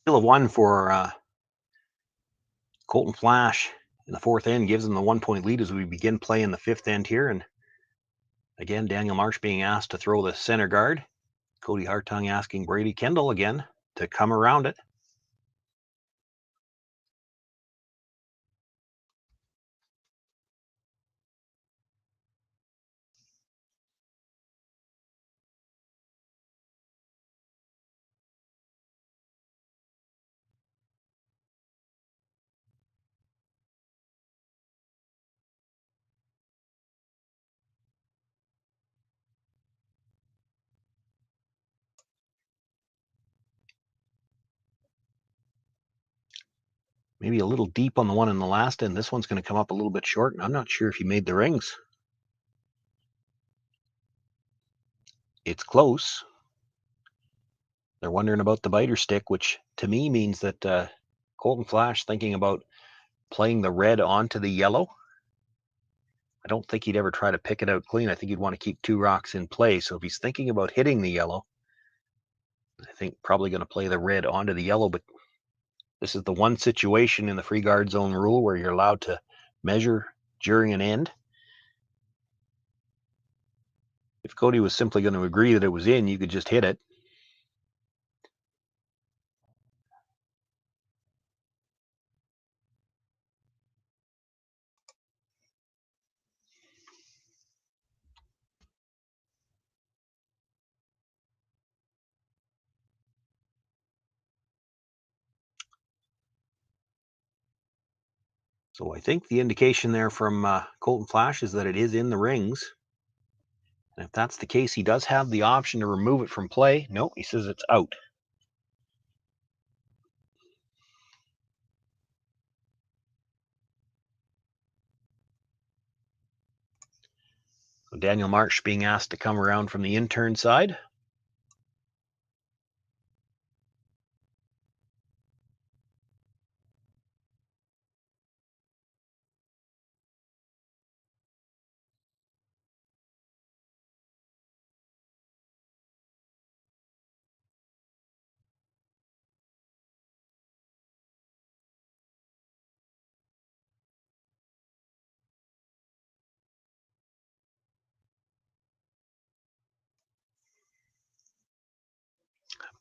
Steal of one for Colton Flasch in the fourth end, gives them the 1-point lead as we begin play in the fifth end here. And again, Daniel Marsh being asked to throw the center guard. Kody Hartung asking Brady Kendall again to come around it. Maybe a little deep on the one in the last end. This one's going to come up a little bit short, and I'm not sure if he made the rings. It's close. They're wondering about the biter stick, which to me means that Colton Flasch thinking about playing the red onto the yellow. I don't think he'd ever try to pick it out clean. I think he'd want to keep two rocks in play. So if he's thinking about hitting the yellow, I think probably going to play the red onto the yellow. But this is the one situation in the free guard zone rule where you're allowed to measure during an end. If Kody was simply going to agree that it was in, you could just hit it. So I think the indication there from Colton Flasch is that it is in the rings. And if that's the case, he does have the option to remove it from play. No, he says it's out. So Daniel Marsh being asked to come around from the intern side.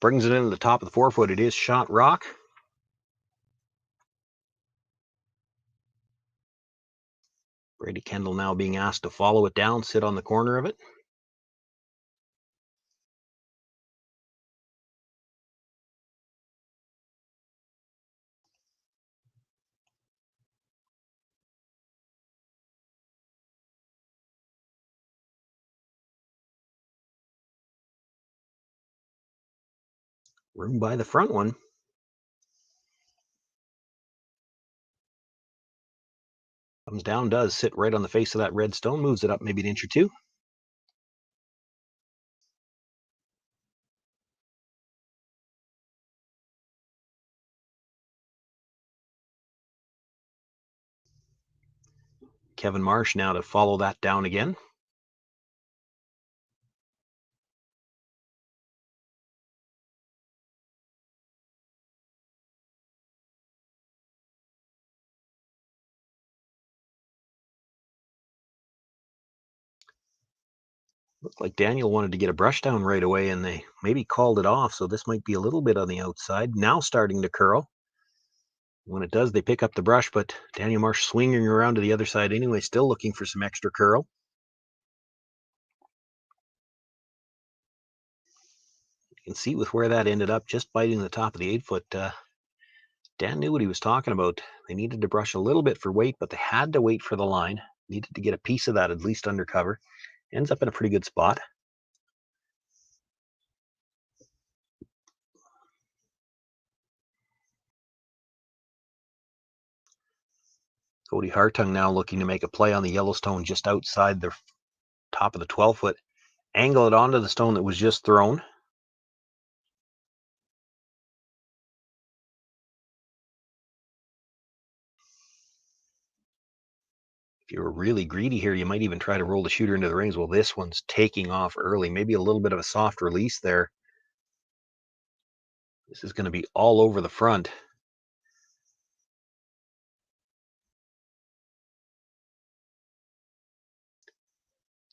Brings it into the top of the 4-foot. It is shot rock. Brady Kendall now being asked to follow it down, sit on the corner of it. Room by the front one. Comes down, does sit right on the face of that red stone, moves it up maybe an inch or two. Kevin Marsh now to follow that down again. Looked like Daniel wanted to get a brush down right away, and they maybe called it off, so this might be a little bit on the outside. Now starting to curl. When it does, they pick up the brush, but Daniel Marsh swinging around to the other side anyway, still looking for some extra curl. You can see with where that ended up, just biting the top of the 8-foot. Dan knew what he was talking about. They needed to brush a little bit for weight, but they had to wait for the line. Needed to get a piece of that at least under cover. Ends up in a pretty good spot. Kody Hartung now looking to make a play on the Yellowstone just outside the top of the 12-foot. Angle it onto the stone that was just thrown. If you were really greedy here, you might even try to roll the shooter into the rings. Well, this one's taking off early. Maybe a little bit of a soft release there. This is going to be all over the front.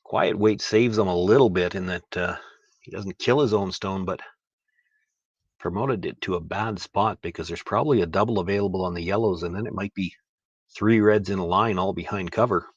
Quiet weight saves him a little bit in that he doesn't kill his own stone, but promoted it to a bad spot because there's probably a double available on the yellows, and then it might be 3 reds in a line all behind cover.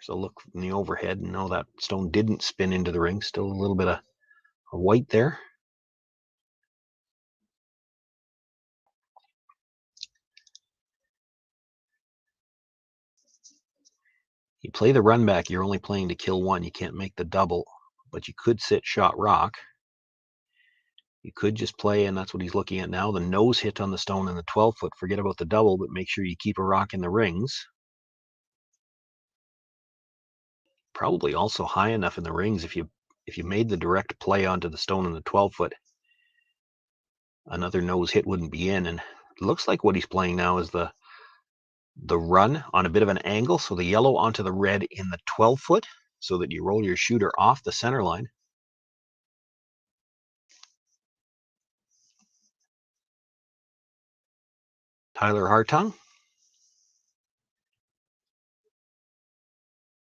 There's a look from the overhead, and no, that stone didn't spin into the ring. Still a little bit of white there. You play the run back, you're only playing to kill one. You can't make the double, but you could sit shot rock. You could just play, and that's what he's looking at now, the nose hit on the stone in the 12-foot. Forget about the double, but make sure you keep a rock in the rings. Probably also high enough in the rings if you made the direct play onto the stone in the 12-foot. Another nose hit wouldn't be in, and it looks like what he's playing now is the run on a bit of an angle, so the yellow onto the red in the 12-foot, so that you roll your shooter off the center line. Tyler Hartung.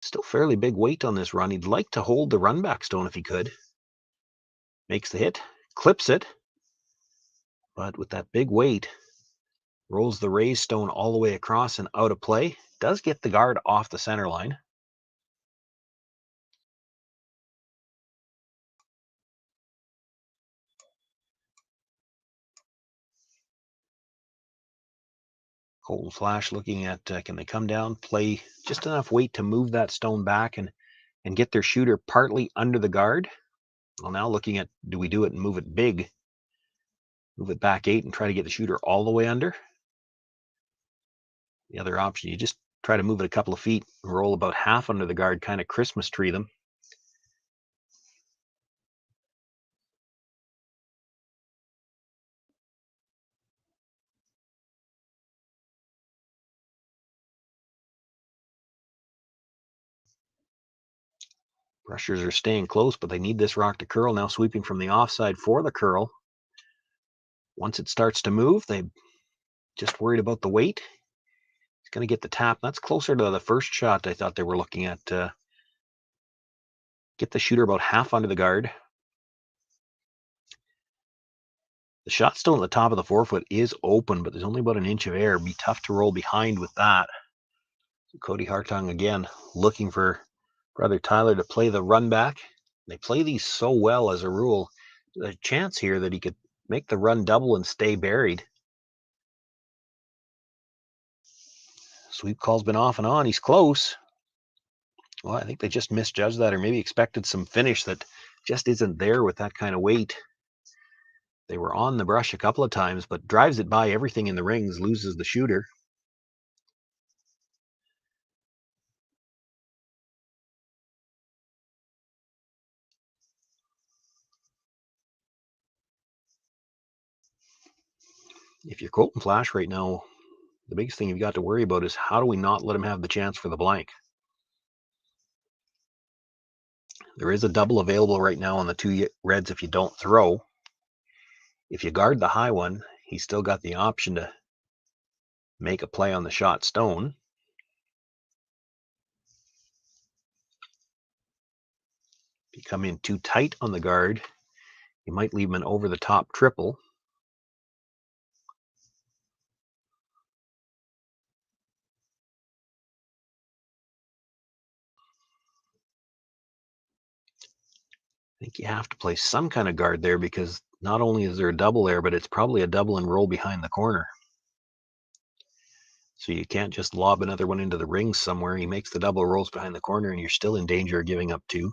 Still fairly big weight on this run. He'd like to hold the run back stone if he could. Makes the hit, clips it, but with that big weight, rolls the raised stone all the way across and out of play. Does get the guard off the center line. Colton Flasch looking at can they come down, play just enough weight to move that stone back and get their shooter partly under the guard. Well, now looking at, do we do it and move it big? Move it back 8 and try to get the shooter all the way under? The other option, you just try to move it a couple of feet and roll about half under the guard, kind of Christmas tree them. Brushers are staying close, but they need this rock to curl. Now sweeping from the offside for the curl. Once it starts to move, they just worried about the weight. He's going to get the tap. That's closer to the first shot I thought they were looking at. Get the shooter about half under the guard. The shot stone at the top of the 4-foot is open, but there's only about an inch of air. It'd be tough to roll behind with that. So Kody Hartung again looking for brother Tyler to play the run back. They play these so well as a rule. There's a chance here that he could make the run double and stay buried. Sweep call's been off and on. He's close. Well, I think they just misjudged that, or maybe expected some finish that just isn't there with that kind of weight. They were on the brush a couple of times, but drives it by everything in the rings, loses the shooter. If you're Colton Flasch right now, the biggest thing you've got to worry about is how do we not let him have the chance for the blank? There is a double available right now on the 2 reds if you don't throw. If you guard the high one, he's still got the option to make a play on the shot stone. If you come in too tight on the guard, you might leave him an over-the-top triple. I think you have to play some kind of guard there because not only is there a double there, but it's probably a double and roll behind the corner. So you can't just lob another one into the rings somewhere. He makes the double, rolls behind the corner, and you're still in danger of giving up 2.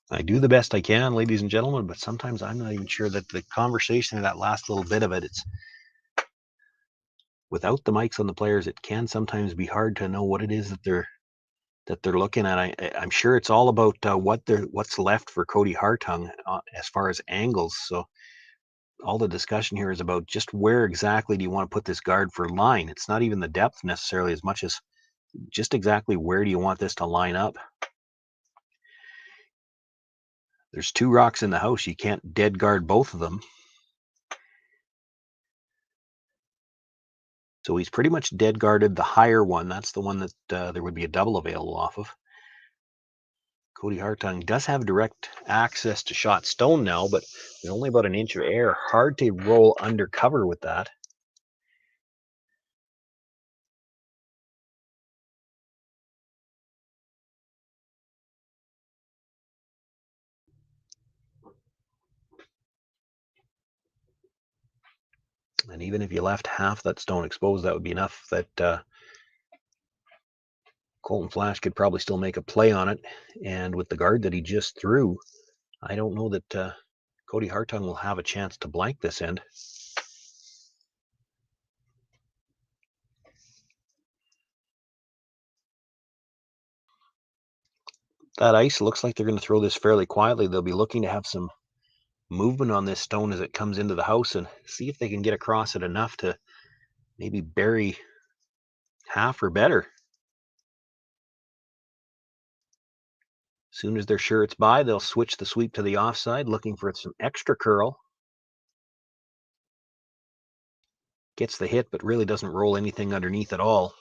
I do the best I can, ladies and gentlemen, but sometimes I'm not even sure that the conversation in that last little bit of it, it's without the mics on the players, it can sometimes be hard to know what it is that they're looking at. I'm sure it's all about what's left for Kody Hartung as far as angles. So all the discussion here is about just where exactly do you want to put this guard for line. It's not even the depth necessarily as much as just exactly where do you want this to line up. There's 2 rocks in the house. You can't dead guard both of them. So he's pretty much dead guarded the higher one. That's the one that there would be a double available off of. Kody Hartung does have direct access to shot stone now, but there's only about an inch of air. Hard to roll under cover with that. And even if you left half that stone exposed, that would be enough that Colton Flasch could probably still make a play on it. And with the guard that he just threw, I don't know that Kody Hartung will have a chance to blank this end. That ice looks like they're going to throw this fairly quietly. They'll be looking to have some movement on this stone as it comes into the house and see if they can get across it enough to maybe bury half or better. As soon as they're sure it's by, they'll switch the sweep to the offside, looking for some extra curl. Gets the hit, but really doesn't roll anything underneath at all.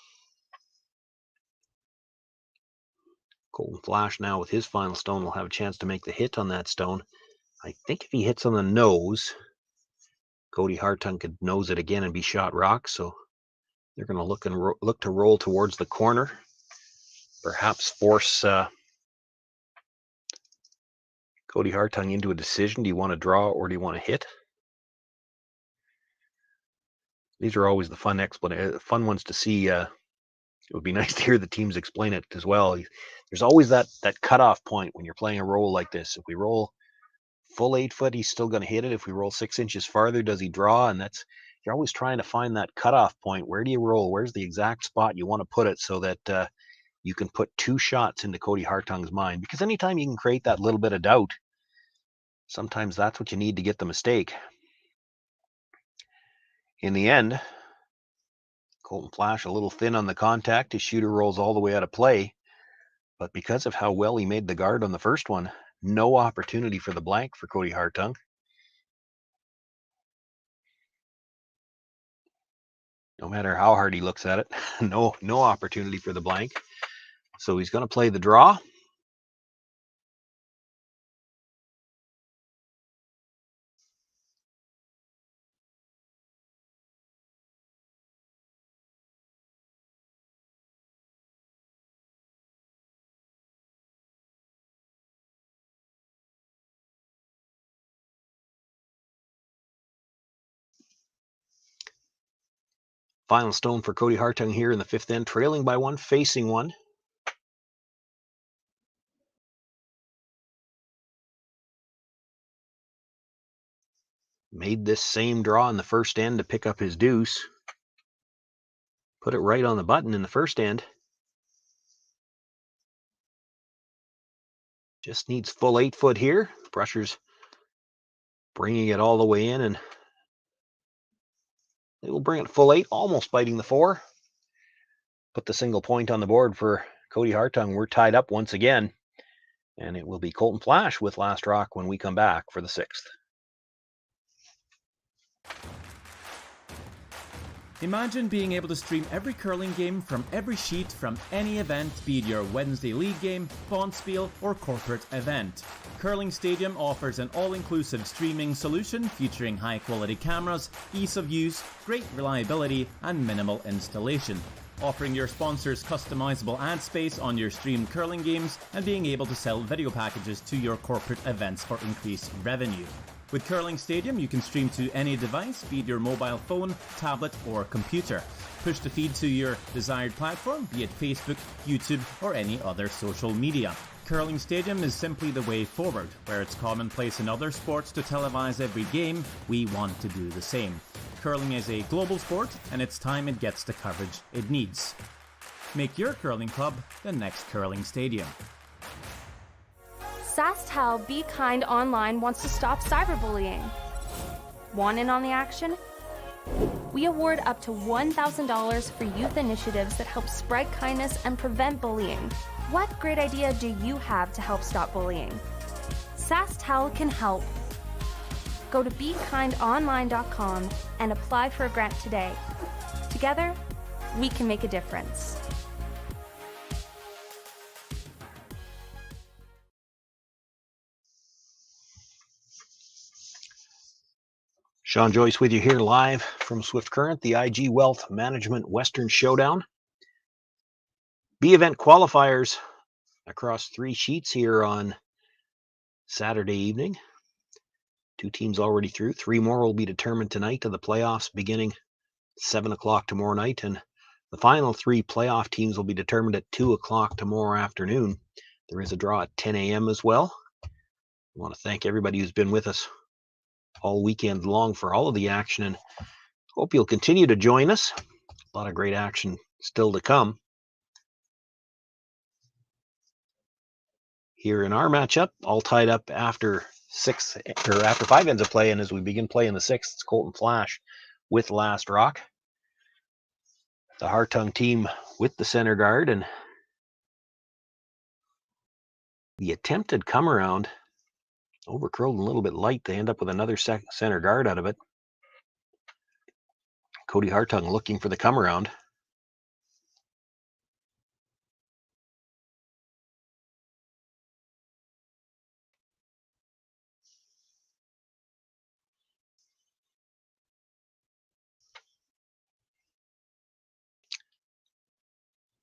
Colton Flasch now with his final stone will have a chance to make the hit on that stone. I think if he hits on the nose, Kody Hartung could nose it again and be shot rock. So they're going to look to roll towards the corner, perhaps force Kody Hartung into a decision. Do you want to draw or do you want to hit? These are always the fun ones to see. It would be nice to hear the teams explain it as well. There's always that cutoff point when you're playing a roll like this. If we roll full 8 foot, he's still going to hit it. If we roll 6 inches farther, does he draw? And you're always trying to find that cutoff point. Where do you roll? Where's the exact spot you want to put it so that you can put 2 shots into Kody Hartung's mind? Because anytime you can create that little bit of doubt, sometimes that's what you need to get the mistake. In the end, Colton Flasch a little thin on the contact. His shooter rolls all the way out of play. But because of how well he made the guard on the first one, no opportunity for the blank for Kody Hartung. No matter how hard he looks at it, no opportunity for the blank. So he's going to play the draw. Final stone for Kody Hartung here in the 5th end, trailing by 1, facing 1. Made this same draw in the first end to pick up his deuce. Put it right on the button in the first end. Just needs full 8 foot here. Brusher's bringing it all the way in, and they will bring it full 8, almost biting the 4. Put the single point on the board for Kody Hartung. We're tied up once again, and it will be Colton Flasch with last rock when we come back for the 6th. Imagine being able to stream every curling game from every sheet from any event, be it your Wednesday league game, bonspiel, or corporate event. Curling Stadium offers an all-inclusive streaming solution featuring high-quality cameras, ease of use, great reliability, and minimal installation. Offering your sponsors customizable ad space on your streamed curling games and being able to sell video packages to your corporate events for increased revenue. With Curling Stadium, you can stream to any device, be it your mobile phone, tablet, or computer. Push the feed to your desired platform, be it Facebook, YouTube, or any other social media. Curling Stadium is simply the way forward. Where it's commonplace in other sports to televise every game, we want to do the same. Curling is a global sport, and it's time it gets the coverage it needs. Make your curling club the next Curling Stadium. SaskTel Be Kind Online wants to stop cyberbullying. Want in on the action? We award up to $1,000 for youth initiatives that help spread kindness and prevent bullying. What great idea do you have to help stop bullying? SaskTel can help. Go to BeKindOnline.com and apply for a grant today. Together, we can make a difference. Sean Joyce with you here live from Swift Current, the IG Wealth Management Western Showdown. B-event qualifiers across 3 sheets here on Saturday evening. 2 teams already through. 3 more will be determined tonight to the playoffs beginning 7 o'clock tomorrow night. And the final 3 playoff teams will be determined at 2 o'clock tomorrow afternoon. There is a draw at 10 a.m. as well. I want to thank everybody who's been with us all weekend long for all of the action, and hope you'll continue to join us. A lot of great action still to come. Here in our matchup, all tied up after 5 ends of play, and as we begin play in the 6th, it's Colton Flasch with Last Rock. The Hartung team with the center guard, and the attempted come around overcurled a little bit light. They end up with another center guard out of it. Kody Hartung looking for the come around.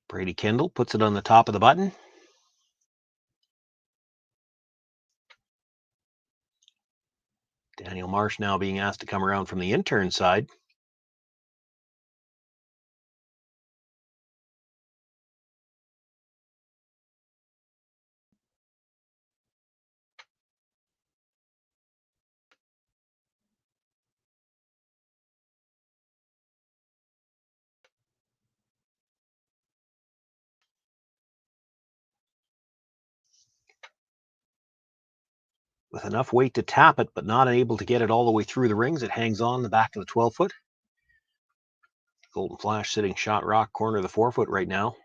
Brady Kendall puts it on the top of the button. Daniel Marsh now being asked to come around from the intern side. With enough weight to tap it, but not able to get it all the way through the rings, it hangs on the back of the 12-foot. Colton Flasch sitting shot rock corner of the 4-foot right now.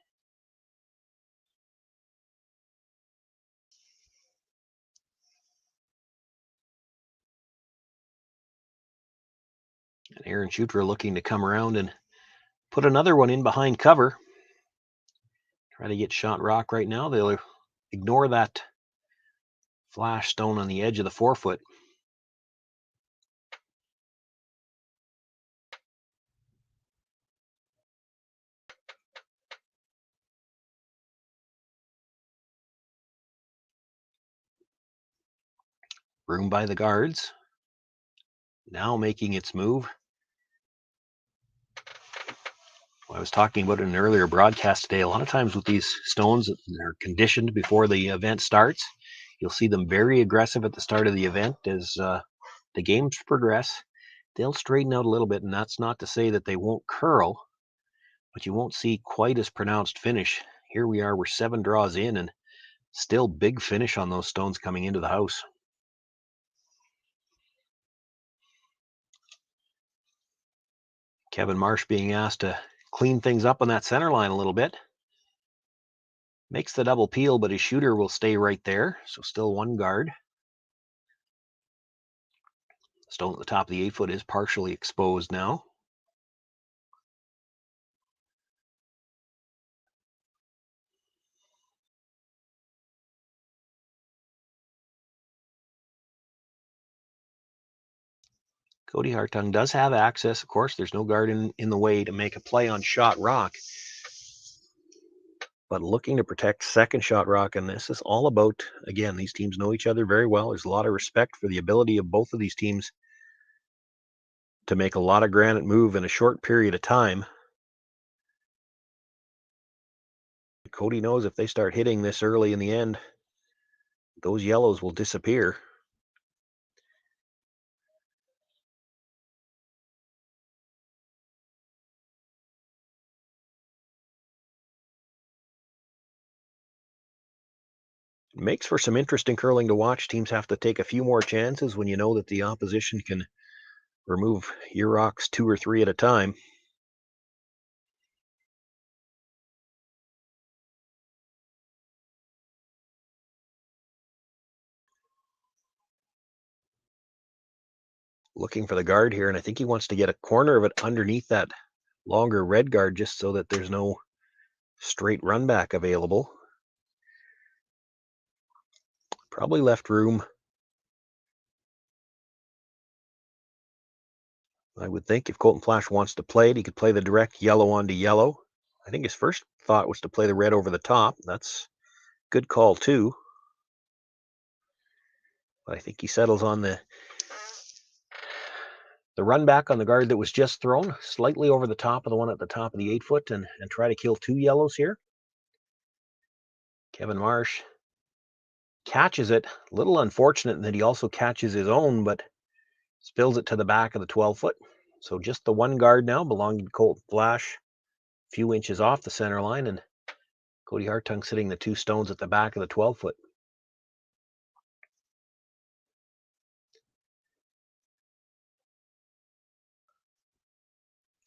And Aaron Schutra looking to come around and put another one in behind cover. Try to get shot rock right now. They'll ignore that flash stone on the edge of the 4-foot. Room by the guards. Now making its move. I was talking about it in an earlier broadcast today. A lot of times with these stones, they're conditioned before the event starts. You'll see them very aggressive at the start of the event. As the games progress, they'll straighten out a little bit, and that's not to say that they won't curl, but you won't see quite as pronounced finish. Here we are, we're 7 draws in, and still big finish on those stones coming into the house. Kevin Marsh being asked to clean things up on that center line a little bit. Makes the double peel, but his shooter will stay right there. So still 1 guard. The stone at the top of the 8-foot is partially exposed now. Kody Hartung does have access. Of course, there's no guard in the way to make a play on shot rock. But looking to protect second shot rock, and this is all about, again, these teams know each other very well. There's a lot of respect for the ability of both of these teams to make a lot of granite move in a short period of time. Kody knows if they start hitting this early in the end, those yellows will disappear. It makes for some interesting curling to watch. Teams have to take a few more chances when you know that the opposition can remove your rocks 2 or 3 at a time. Looking for the guard here, and I think he wants to get a corner of it underneath that longer red guard just so that there's no straight run back available. Probably left room, I would think. If Colton Flasch wants to play it, he could play the direct yellow onto yellow. I think his first thought was to play the red over the top. That's a good call too. But I think he settles on the run back on the guard that was just thrown, slightly over the top of the one at the top of the 8-foot, and try to kill 2 yellows here. Kevin Marsh catches it. A little unfortunate that he also catches his own, but spills it to the back of the 12-foot. So just the one guard now belonging to Colton Flasch, a few inches off the center line, and Kody Hartung sitting the 2 stones at the back of the 12-foot.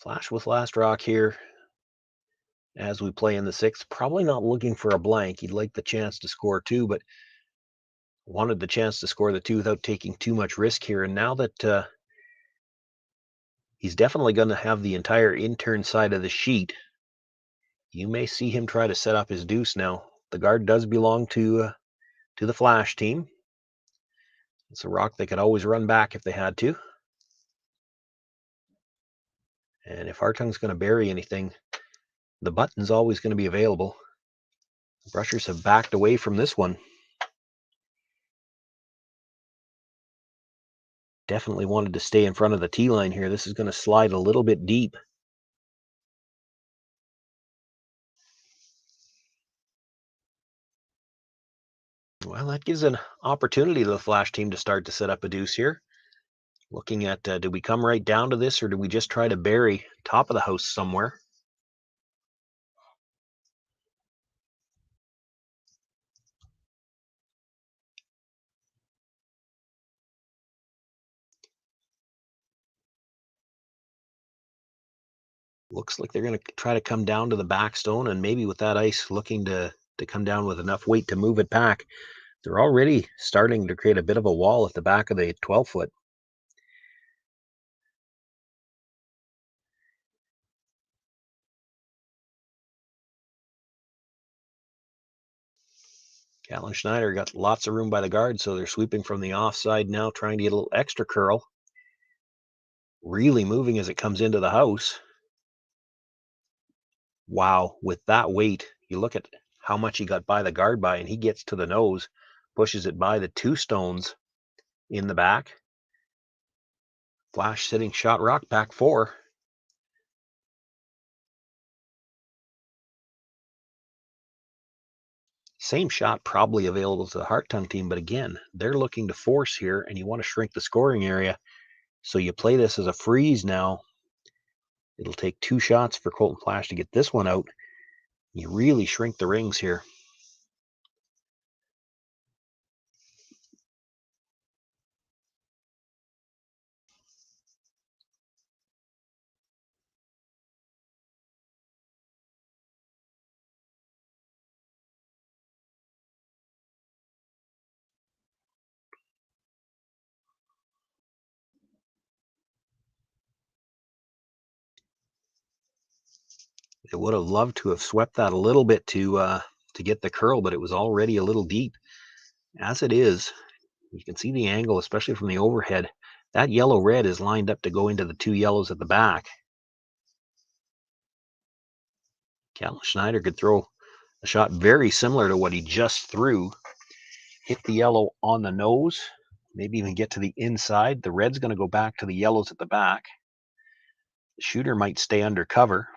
Flasch with last rock here as we play in the 6th. Probably not looking for a blank. He'd like the chance to score 2, but wanted the chance to score the 2 without taking too much risk here. And now that he's definitely going to have the entire intern side of the sheet, you may see him try to set up his deuce now. The guard does belong to the Flasch team. It's a rock they could always run back if they had to. And if Hartung's going to bury anything, the button's always going to be available. The brushers have backed away from this one. Definitely wanted to stay in front of the tee line here. This is going to slide a little bit deep. Well, that gives an opportunity to the Flasch team to start to set up a deuce here. Looking at, do we come right down to this, or do we just try to bury top of the house somewhere? Looks like they're going to try to come down to the backstone, and maybe with that ice looking to come down with enough weight to move it back. They're already starting to create a bit of a wall at the back of the 12-foot. Callan Schneider got lots of room by the guard, so they're sweeping from the offside now, trying to get a little extra curl. Really moving as it comes into the house. Wow, with that weight, you look at how much he got by the guard by, and he gets to the nose, pushes it by the 2 stones in the back. Flasch sitting shot rock, back 4. Same shot probably available to the Hartung team, but again, they're looking to force here, and you want to shrink the scoring area. So you play this as a freeze now. It'll take 2 shots for Colton Flasch to get this one out. You really shrink the rings here. They would have loved to have swept that a little bit to get the curl, but it was already a little deep. As it is, you can see the angle, especially from the overhead. That yellow-red is lined up to go into the 2 yellows at the back. Callan Schneider could throw a shot very similar to what he just threw. Hit the yellow on the nose, maybe even get to the inside. The red's going to go back to the yellows at the back. The shooter might stay under cover.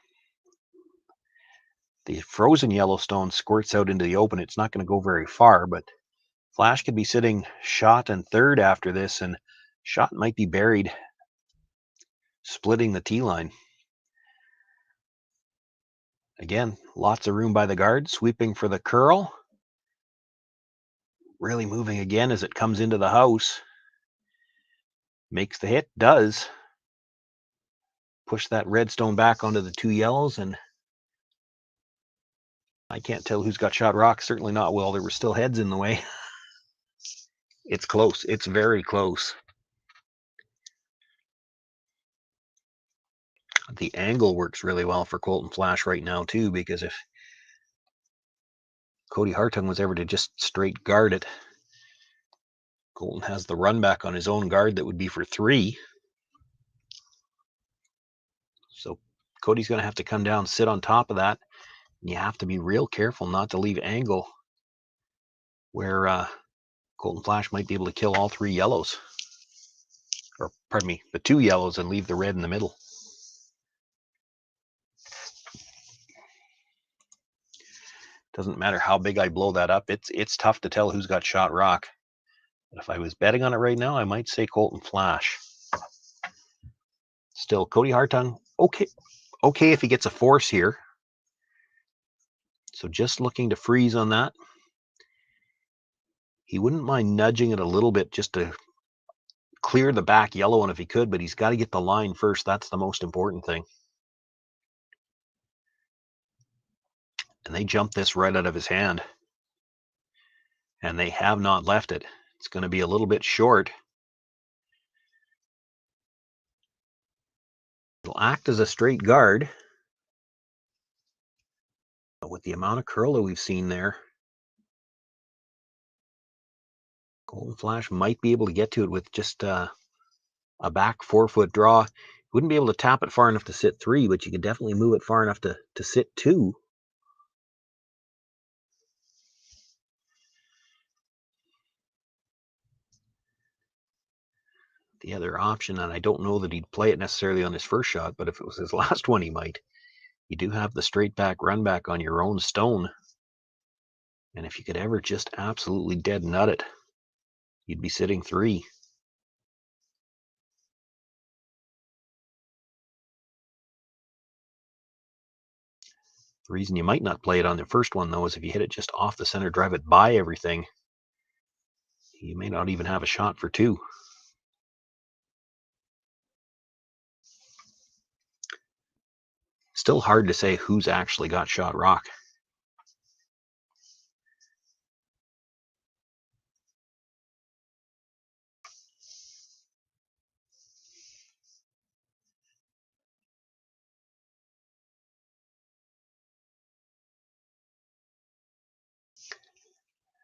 The frozen Yellowstone squirts out into the open. It's not going to go very far, but Flasch could be sitting shot and third after this, and shot might be buried, splitting the tee line. Again, lots of room by the guard, sweeping for the curl. Really moving again as it comes into the house. Makes the hit, does. Push that red stone back onto the 2 yellows, and I can't tell who's got shot rock. Certainly not Will. There were still heads in the way. It's close. It's very close. The angle works really well for Colton Flasch right now too, because if Kody Hartung was ever to just straight guard it, Colton has the run back on his own guard that would be for 3. So Cody's going to have to come down, sit on top of that. And you have to be real careful not to leave angle where Colton Flasch might be able to kill all 3 yellows. Or, pardon me, the 2 yellows and leave the red in the middle. Doesn't matter how big I blow that up. It's tough to tell who's got shot rock. But if I was betting on it right now, I might say Colton Flasch. Still, Kody Hartung, okay if he gets a force here. So just looking to freeze on that. He wouldn't mind nudging it a little bit just to clear the back yellow one if he could, but he's got to get the line first. That's the most important thing. And they jumped this right out of his hand. And they have not left it. It's going to be a little bit short. It'll act as a straight guard. But with the amount of curl that we've seen there, Colton Flasch might be able to get to it with just a back 4-foot draw. You wouldn't be able to tap it far enough to sit 3, but you could definitely move it far enough to sit 2. The other option, and I don't know that he'd play it necessarily on his first shot, but if it was his last one, he might. You do have the straight back run back on your own stone. And if you could ever just absolutely dead nut it, you'd be sitting 3. The reason you might not play it on the first one, though, is if you hit it just off the center, drive it by everything, you may not even have a shot for 2. Still hard to say who's actually got shot rock.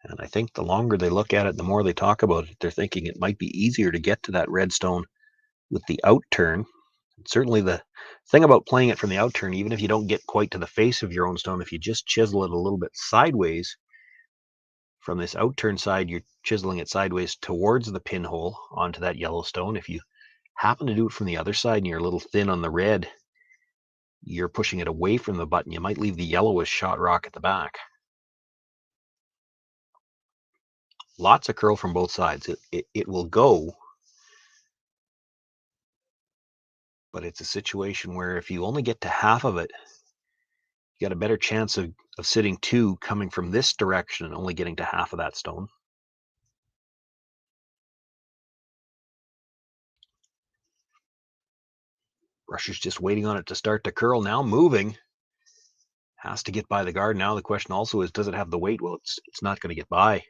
And I think the longer they look at it, the more they talk about it. They're thinking it might be easier to get to that red stone with the out turn. Certainly the thing about playing it from the out turn, even if you don't get quite to the face of your own stone, if you just chisel it a little bit sideways from this out turn side, you're chiseling it sideways towards the pinhole onto that yellow stone. If you happen to do it from the other side and you're a little thin on the red, you're pushing it away from the button. You might leave the yellowish shot rock at the back. Lots of curl from both sides. It will go, but it's a situation where if you only get to half of it, you got a better chance of sitting 2 coming from this direction and only getting to half of that stone. Brusher's just waiting on it to start to curl. Now moving. Has to get by the guard. Now the question also is, does it have the weight? Well, it's not going to get by.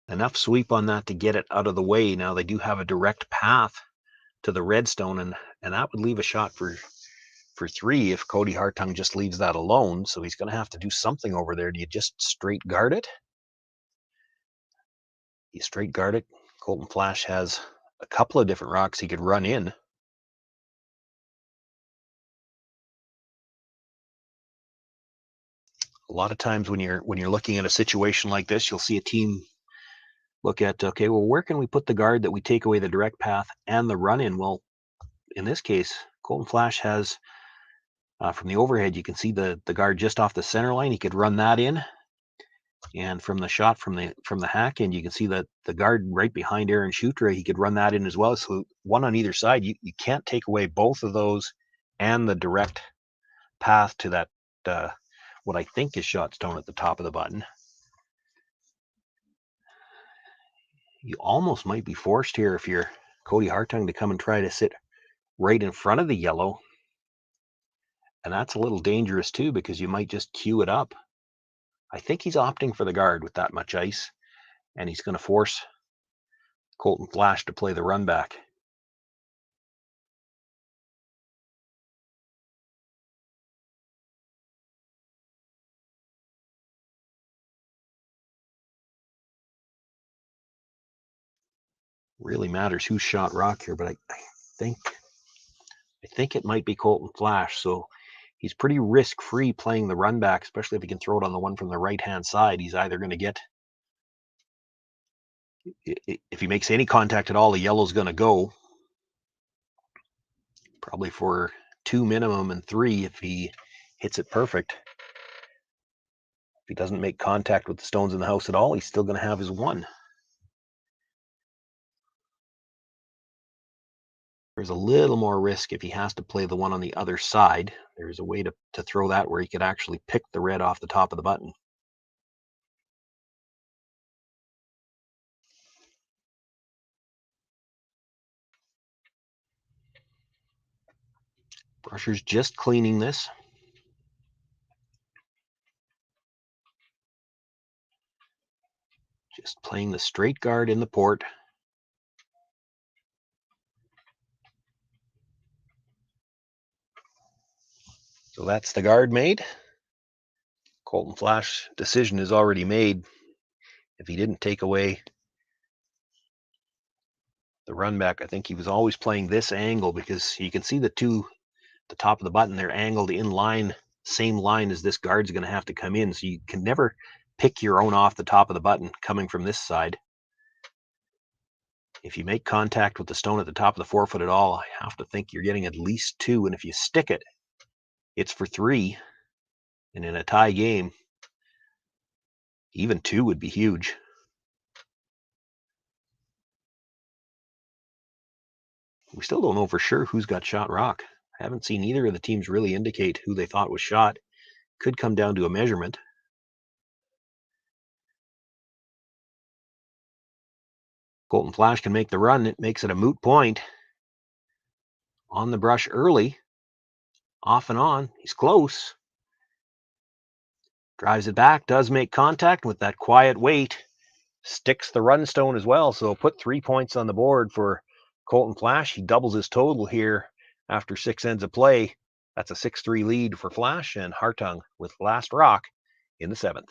Enough sweep on that to get it out of the way. Now they do have a direct path to the redstone, and that would leave a shot for 3 if Kody Hartung just leaves that alone. So he's going to have to do something over there. Do you just straight guard it? You straight guard it. Colton Flasch has a couple of different rocks he could run in. A lot of times when you're looking at a situation like this, you'll see a team look at, okay, well, where can we put the guard that we take away the direct path and the run in? Well, in this case, Colton Flasch has From the overhead, you can see the guard just off the center line. He could run that in. And from the shot from the hack end, you can see that the guard right behind Aaron Shutra, he could run that in as well. So one on either side. You can't take away both of those and the direct path to that, what I think is shot stone at the top of the button. You almost might be forced here if you're Kody Hartung to come and try to sit right in front of the yellow. And that's a little dangerous too, because you might just cue it up. I think he's opting for the guard with that much ice, and he's going to force Colton Flasch to play the run back. Really matters who shot rock here, but I think it might be Colton Flasch. So he's pretty risk-free playing the run back, especially if he can throw it on the one from the right-hand side. He's either going to get, if he makes any contact at all, the yellow's going to go. Probably for 2 minimum and 3 if he hits it perfect. If he doesn't make contact with the stones in the house at all, he's still going to have his 1. There's a little more risk if he has to play the one on the other side. There's a way to throw that where he could actually pick the red off the top of the button. Brusher's just cleaning this. Just playing the straight guard in the port. So that's the guard made. Colton Flasch's decision is already made. If he didn't take away the run back, I think he was always playing this angle, because you can see the top of the button, they're angled in line, same line as this guard's going to have to come in. So you can never pick your own off the top of the button coming from this side. If you make contact with the stone at the top of the forefoot at all, I have to think you're getting at least 2. And if you stick it, it's for 3. And in a tie game, even 2 would be huge. We still don't know for sure who's got shot rock. I haven't seen either of the teams really indicate who they thought was shot. Could come down to a measurement. Colton Flasch can make the run. It makes it a moot point. On the brush early. Off and on. He's close. Drives it back. Does make contact with that quiet weight. Sticks the run stone as well. So put 3 points on the board for Colton Flasch. He doubles his total here after 6 ends of play. That's a 6-3 lead for Flasch, and Hartung with last rock in the 7th.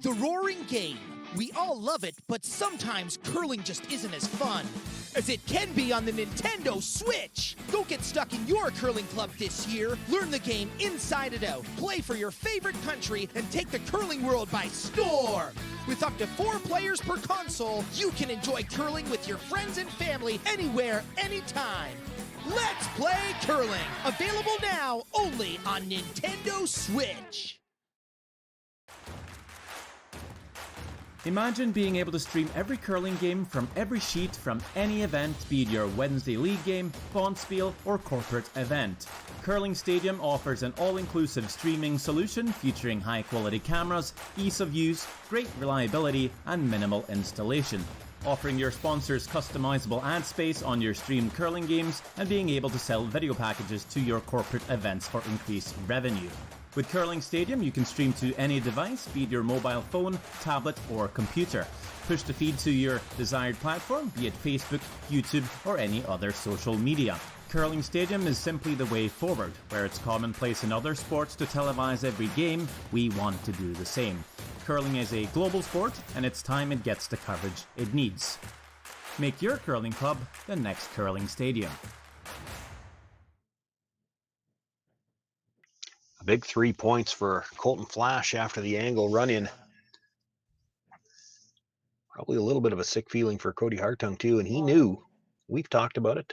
The roaring game. We all love it, but sometimes curling just isn't as fun as it can be on the Nintendo Switch. Go get stuck in your curling club this year. Learn the game inside and out. Play for your favorite country and take the curling world by storm. With up to 4 players per console, you can enjoy curling with your friends and family anywhere, anytime. Let's play curling. Available now only on Nintendo Switch. Imagine being able to stream every curling game from every sheet from any event, be it your Wednesday league game, bonspiel, or corporate event. Curling Stadium offers an all-inclusive streaming solution featuring high-quality cameras, ease of use, great reliability, and minimal installation. Offering your sponsors customizable ad space on your streamed curling games and being able to sell video packages to your corporate events for increased revenue. With Curling Stadium, you can stream to any device, be it your mobile phone, tablet, or computer. Push the feed to your desired platform, be it Facebook, YouTube, or any other social media. Curling Stadium is simply the way forward. Where it's commonplace in other sports to televise every game, we want to do the same. Curling is a global sport, and it's time it gets the coverage it needs. Make your curling club the next Curling Stadium. Big 3 points for Colton Flasch after the angle run in. Probably a little bit of a sick feeling for Kody Hartung too, and he knew. We've talked about it.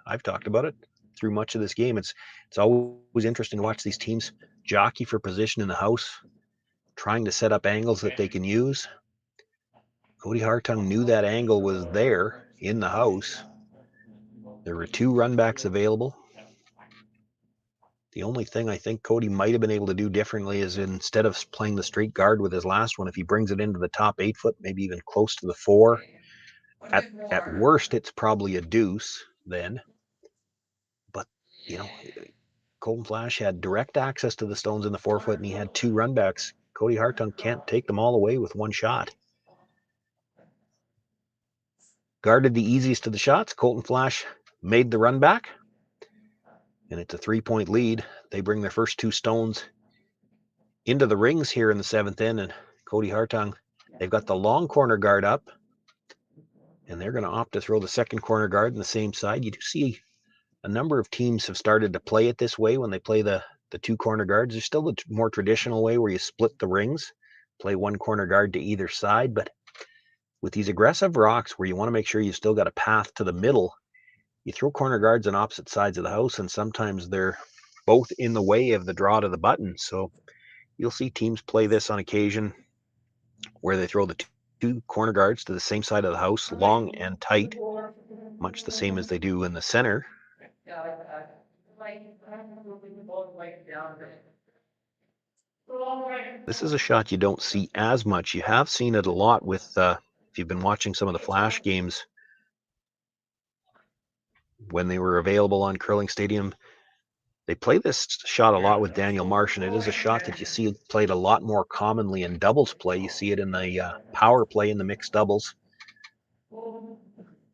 I've talked about it through much of this game. It's always interesting to watch these teams jockey for position in the house, trying to set up angles that they can use. Kody Hartung knew that angle was there in the house. There were 2 runbacks available. The only thing I think Kody might have been able to do differently is instead of playing the straight guard with his last one, if he brings it into the top 8 foot, maybe even close to the 4, at worst, it's probably a deuce then. But, you know, Colton Flasch had direct access to the stones in the 4 foot, and he had 2 runbacks. Kody Hartung can't take them all away with one shot. Guarded the easiest of the shots. Colton Flasch made the run back, and it's a 3-point lead. They bring their first 2 stones into the rings here in the 7th inning, and Kody Hartung, they've got the long corner guard up, and they're going to opt to throw the second corner guard on the same side. You do see a number of teams have started to play it this way when they play the 2 corner guards. There's still the more traditional way where you split the rings, play 1 corner guard to either side, but with these aggressive rocks where you want to make sure you've still got a path to the middle, you throw corner guards on opposite sides of the house, and sometimes they're both in the way of the draw to the button. So you'll see teams play this on occasion where they throw the 2 corner guards to the same side of the house, long and tight, much the same as they do in the center. This is a shot you don't see as much. You have seen it a lot with, if you've been watching some of the Flash games, when they were available on Curling Stadium, they play this shot a lot with Daniel Marsh, and it is a shot that you see played a lot more commonly in doubles play. You see it in the power play in the mixed doubles,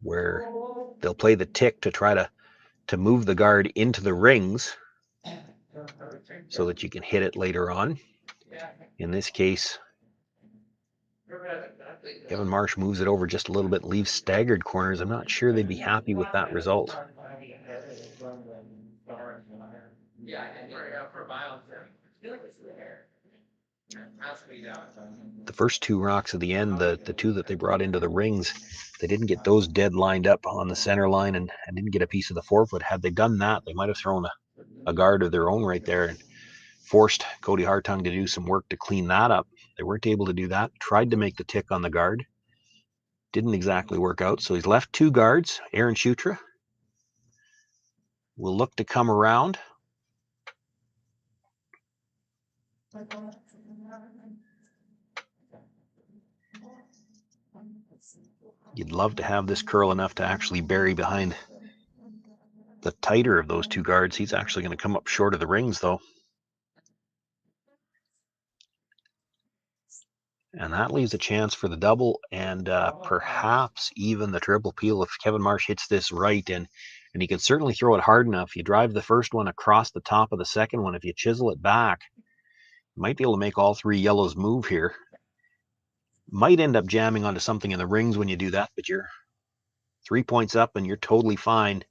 where they'll play the tick to try to move the guard into the rings so that you can hit it later on. In this case, Kevin Marsh moves it over just a little bit, leaves staggered corners. I'm not sure they'd be happy with that result. The first 2 rocks at the end, the 2 that they brought into the rings, they didn't get those dead lined up on the center line and didn't get a piece of the 4 foot. Had they done that, they might have thrown a guard of their own right there and forced Kody Hartung to do some work to clean that up. They weren't able to do that. Tried to make the tick on the guard. Didn't exactly work out. So he's left 2 guards. Aaron Shutra will look to come around. You'd love to have this curl enough to actually bury behind the tighter of those 2 guards. He's actually going to come up short of the rings, though. And that leaves a chance for the double and perhaps even the triple peel if Kevin Marsh hits this right. And he can certainly throw it hard enough. You drive the first one across the top of the second one. If you chisel it back, you might be able to make all 3 yellows move here. Might end up jamming onto something in the rings when you do that, but you're 3 points up and you're totally fine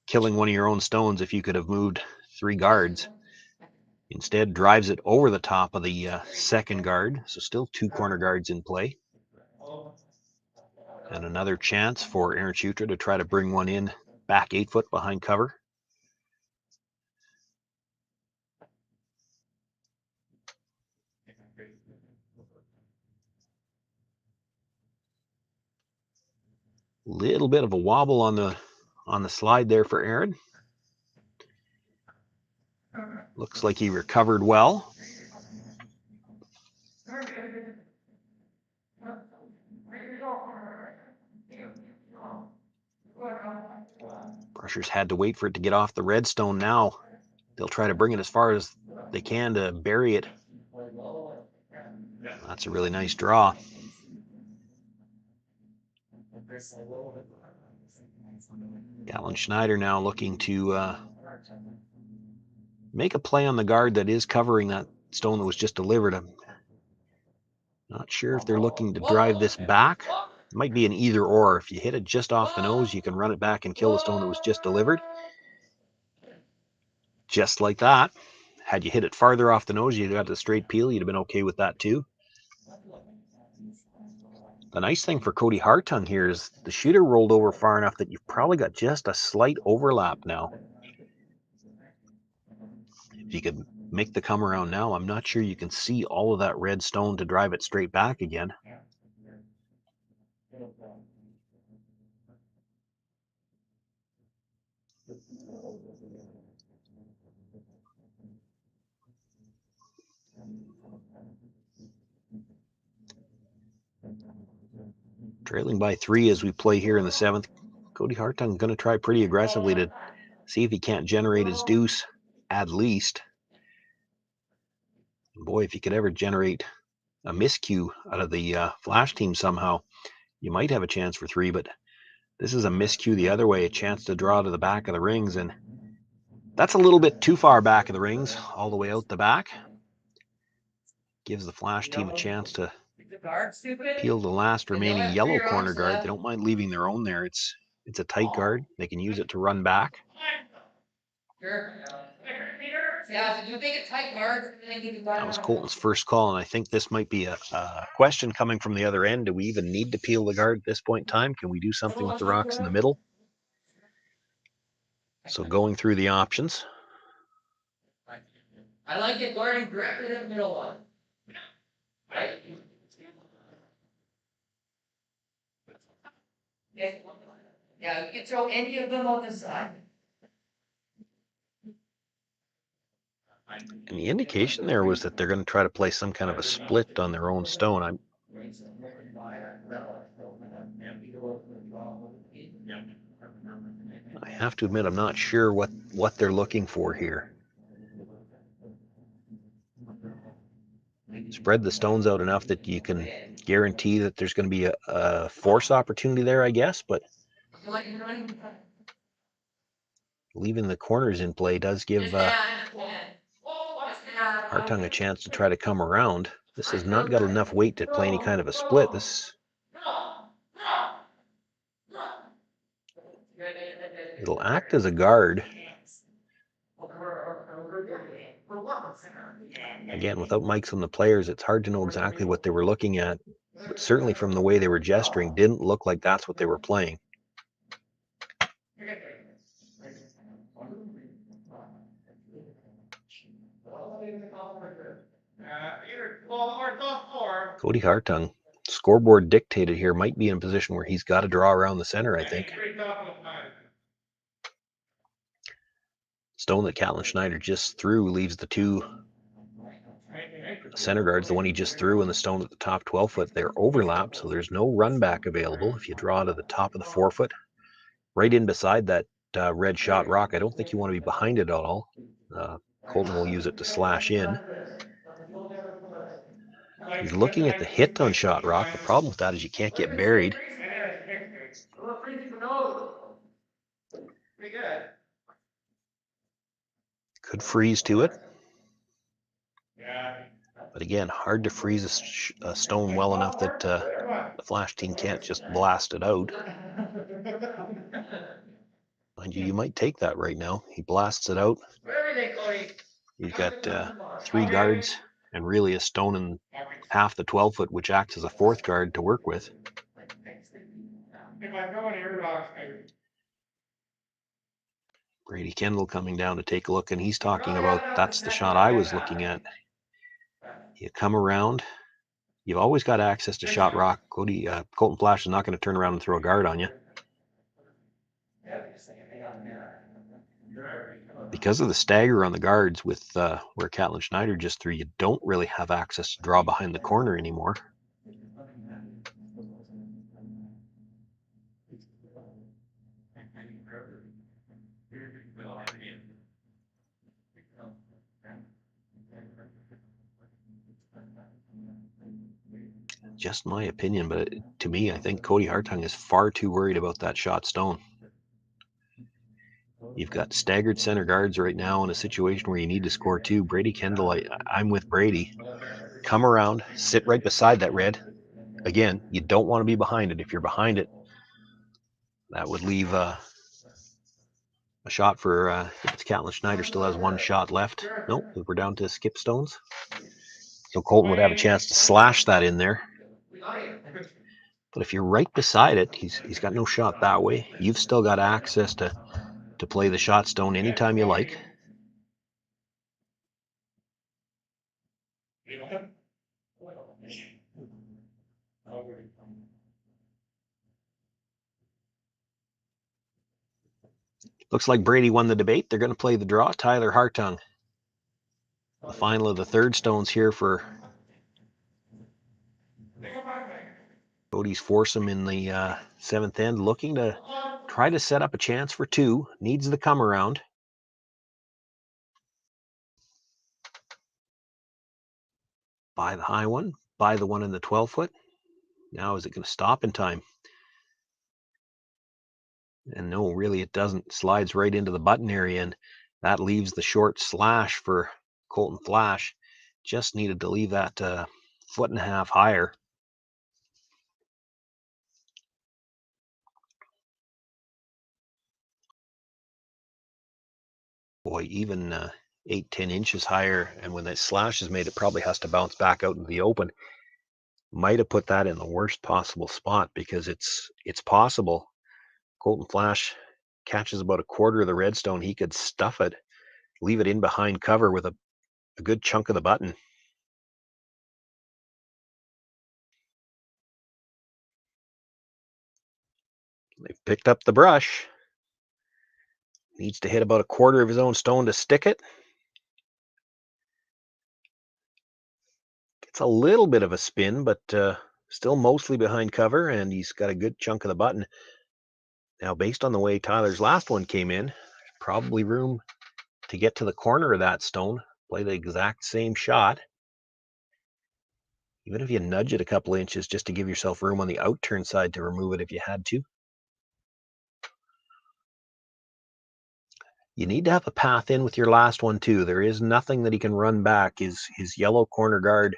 killing one of your own stones if you could have moved 3 guards. Instead, drives it over the top of the second guard, so still 2 corner guards in play. And another chance for Aaron Shutra to try to bring one in back 8 foot behind cover. Little bit of a wobble on the slide there for Aaron. Looks like he recovered well. Brushers had to wait for it to get off the redstone now. They'll try to bring it as far as they can to bury it. That's a really nice draw. Alan Schneider now looking to make a play on the guard that is covering that stone that was just delivered. I'm not sure if they're looking to drive this back. It might be an either or. If you hit it just off the nose, you can run it back and kill the stone that was just delivered. Just like that. Had you hit it farther off the nose, you got the straight peel, you'd have been okay with that too. The nice thing for Kody Hartung here is the shooter rolled over far enough that you've probably got just a slight overlap now. If you could make the come around now, I'm not sure you can see all of that red stone to drive it straight back again. Trailing by 3 as we play here in the 7th. Kody Hartung going to try pretty aggressively to see if he can't generate his deuce at least. Boy, if he could ever generate a miscue out of the Flasch team somehow, you might have a chance for 3, but this is a miscue the other way, a chance to draw to the back of the rings, and that's a little bit too far back of the rings, all the way out the back. Gives the Flasch team a chance to peel the last remaining yellow corner guard. They don't mind leaving their own there. It's a tight guard. They can use it to run back. That was Colton's first call, and I think this might be a question coming from the other end. Do we even need to peel the guard at this point in time? Can we do something with the rocks in the middle? So going through the options. I like it guarding directly to the middle one. Right? Yeah, you can throw any of them on the side. And the indication there was that they're going to try to play some kind of a split on their own stone. I have to admit, I'm not sure what they're looking for here. Spread the stones out enough that you can guarantee that there's going to be a force opportunity there, I guess, but leaving the corners in play does give Hartung a chance to try to come around. This has not got enough weight to play any kind of a split. It'll act as a guard. Again, without mics on the players, it's hard to know exactly what they were looking at, but certainly from the way they were gesturing, didn't look like that's what they were playing. Kody Hartung, scoreboard dictated here, might be in a position where he's got to draw around the center, I think. Stone that Colton Schneider just threw leaves the two center guards, the one he just threw and the stone at the top 12 foot, they're overlapped, so there's no run back available. If you draw to the top of the 4 foot, right in beside that red shot rock, I don't think you want to be behind it at all. Colton will use it to slash in. He's looking at the hit on shot rock. The problem with that is you can't get buried. Could freeze to it. But again, hard to freeze a stone well enough that the Flasch team can't just blast it out. Mind you, you might take that right now. He blasts it out. You've got 3 guards and really a stone in half the 12 foot, which acts as a 4th guard to work with. Brady Kendall coming down to take a look, and he's talking about that's the shot I was looking at. You come around, you've always got access to shot rock. Colton Flasch is not going to turn around and throw a guard on you. Because of the stagger on the guards with where Colton Schneider just threw, you don't really have access to draw behind the corner anymore. Just my opinion, but to me, I think Kody Hartung is far too worried about that shot stone. You've got staggered center guards right now in a situation where you need to score 2. Brady Kendall, I'm with Brady. Come around, sit right beside that red. Again, you don't want to be behind it. If you're behind it, that would leave a A shot for it's Catlin Schneider still has one shot left. Nope, we're down to skip stones. So Colton would have a chance to slash that in there. But if you're right beside it, he's got no shot that way. You've still got access to play the shot stone anytime you like. Looks like Brady won the debate. They're going to play the draw. Tyler Hartung. The final of the third stones here for Kody's foursome in the seventh end, looking to try to set up a chance for two. Needs the come around. By the high one, by the one in the 12-foot. Now is it going to stop in time? And no, really it doesn't. Slides right into the button area, and that leaves the short slash for Colton Flasch. Just needed to leave that foot and a half higher. Boy, even 8-10 inches higher, and when that slash is made, it probably has to bounce back out into the open. Might have put that in the worst possible spot, because it's possible Colton Flasch catches about a quarter of the redstone. He could stuff it, leave it in behind cover with a good chunk of the button. They've picked up the brush. Needs to hit about a quarter of his own stone to stick it. Gets a little bit of a spin, but still mostly behind cover, and he's got a good chunk of the button. Now, based on the way Tyler's last one came in, there's probably room to get to the corner of that stone, play the exact same shot. Even if you nudge it a couple inches just to give yourself room on the outturn side to remove it if you had to. You need to have a path in with your last one too. There is nothing that he can run back. His yellow corner guard,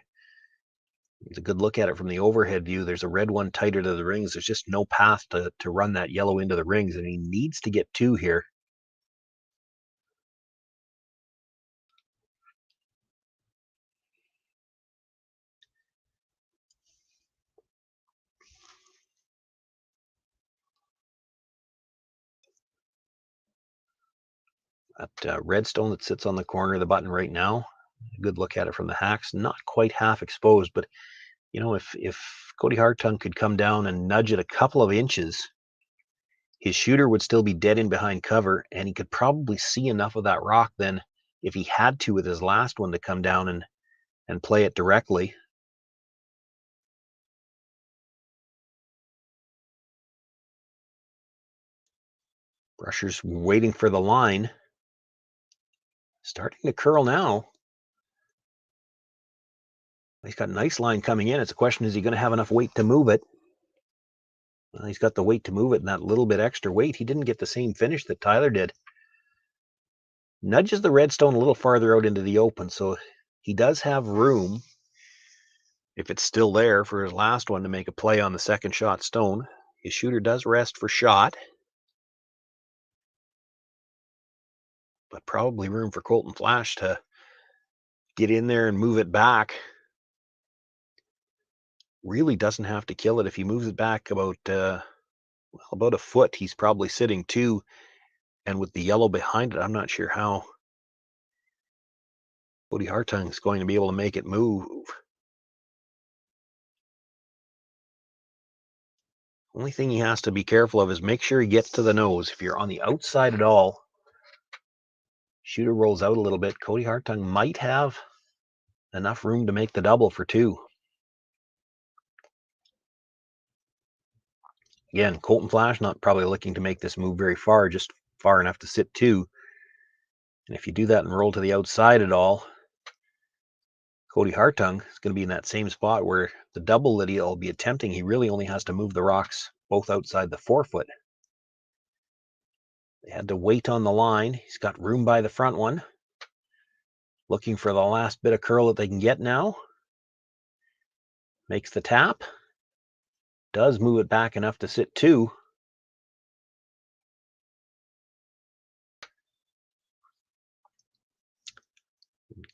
it's a good look at it from the overhead view. There's a red one tighter to the rings. There's just no path to run that yellow into the rings, and he needs to get two here. That redstone that sits on the corner of the button right now, a good look at it from the hacks, not quite half exposed, but you know, if Kody Hartung could come down and nudge it a couple of inches, his shooter would still be dead in behind cover, and he could probably see enough of that rock then, if he had to with his last one, to come down and play it directly. Brusher's waiting for the line. Starting to curl now. He's got a nice line coming in. It's a question, is he going to have enough weight to move it? Well, he's got the weight to move it, and that little bit extra weight. He didn't get the same finish that Tyler did. Nudges the redstone a little farther out into the open, so he does have room, if it's still there, for his last one to make a play on the second shot stone. His shooter does rest for shot, but probably room for Colton Flasch to get in there and move it back. Really doesn't have to kill it. If he moves it back about a foot, he's probably sitting two, and with the yellow behind it, I'm not sure how Kody Hartung is going to be able to make it move. Only thing he has to be careful of is make sure he gets to the nose. If you're on the outside at all, shooter rolls out a little bit. Kody Hartung might have enough room to make the double for two. Again, Colton Flasch not probably looking to make this move very far, just far enough to sit two. And if you do that and roll to the outside at all, Kody Hartung is going to be in that same spot where the double that he'll be attempting, he really only has to move the rocks both outside the 4-foot. They had to wait on the line. He's got room by the front one. Looking for the last bit of curl that they can get now. Makes the tap. Does move it back enough to sit two.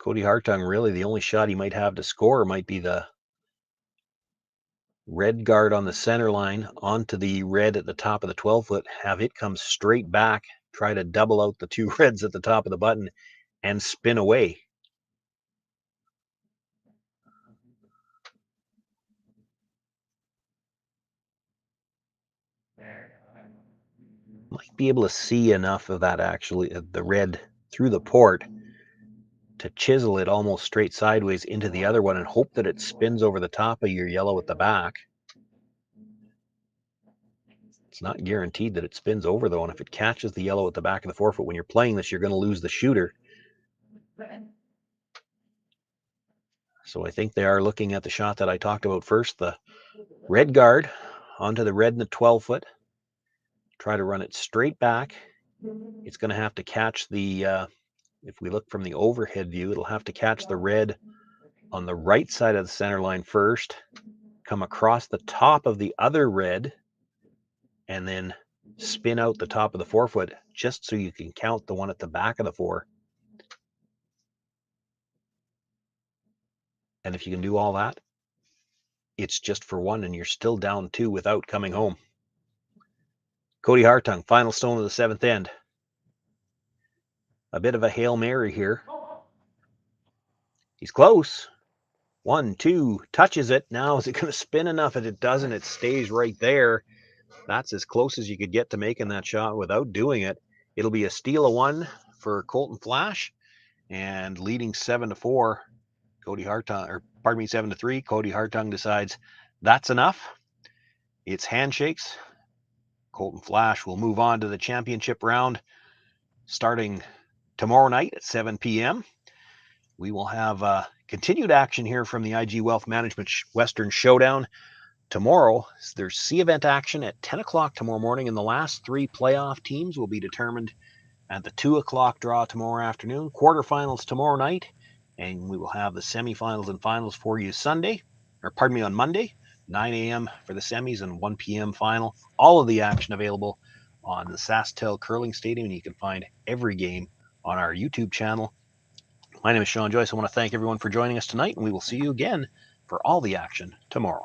Kody Hartung, really the only shot he might have to score might be the red guard on the center line onto the red at the top of the 12-foot, have it come straight back, try to double out the two reds at the top of the button, and spin away. Might be able to see enough of that, actually, the red through the port to chisel it almost straight sideways into the other one and hope that it spins over the top of your yellow at the back. It's not guaranteed that it spins over, though, and if it catches the yellow at the back of the forefoot when you're playing this, you're going to lose the shooter. So I think they are looking at the shot that I talked about first, the red guard onto the red in the 12-foot. Try to run it straight back. It's going to have to catch the, if we look from the overhead view, it'll have to catch the red on the right side of the center line first, come across the top of the other red, and then spin out the top of the forefoot just so you can count the one at the back of the four. And if you can do all that, it's just for one and you're still down two without coming home. Kody Hartung, final stone of the seventh end. A bit of a Hail Mary here. He's close. 1, 2, touches it. Now, is it going to spin enough? If it doesn't, it stays right there. That's as close as you could get to making that shot without doing it. It'll be a steal of one for Colton Flasch, and leading 7-4. Kody Hartung, or pardon me, 7-3. Kody Hartung decides that's enough. It's handshakes. Colton Flasch will move on to the championship round starting tomorrow night at 7 p.m. We will have continued action here from the IG Wealth Management Western Showdown. Tomorrow, there's C-event action at 10 o'clock tomorrow morning, and the last three playoff teams will be determined at the 2 o'clock draw tomorrow afternoon. Quarterfinals tomorrow night, and we will have the semifinals and finals for you on Monday, 9 a.m. for the semis and 1 p.m. final. All of the action available on the SaskTel Curling Stadium, and you can find every game on our YouTube channel. My name is Sean Joyce. I want to thank everyone for joining us tonight, and we will see you again for all the action tomorrow.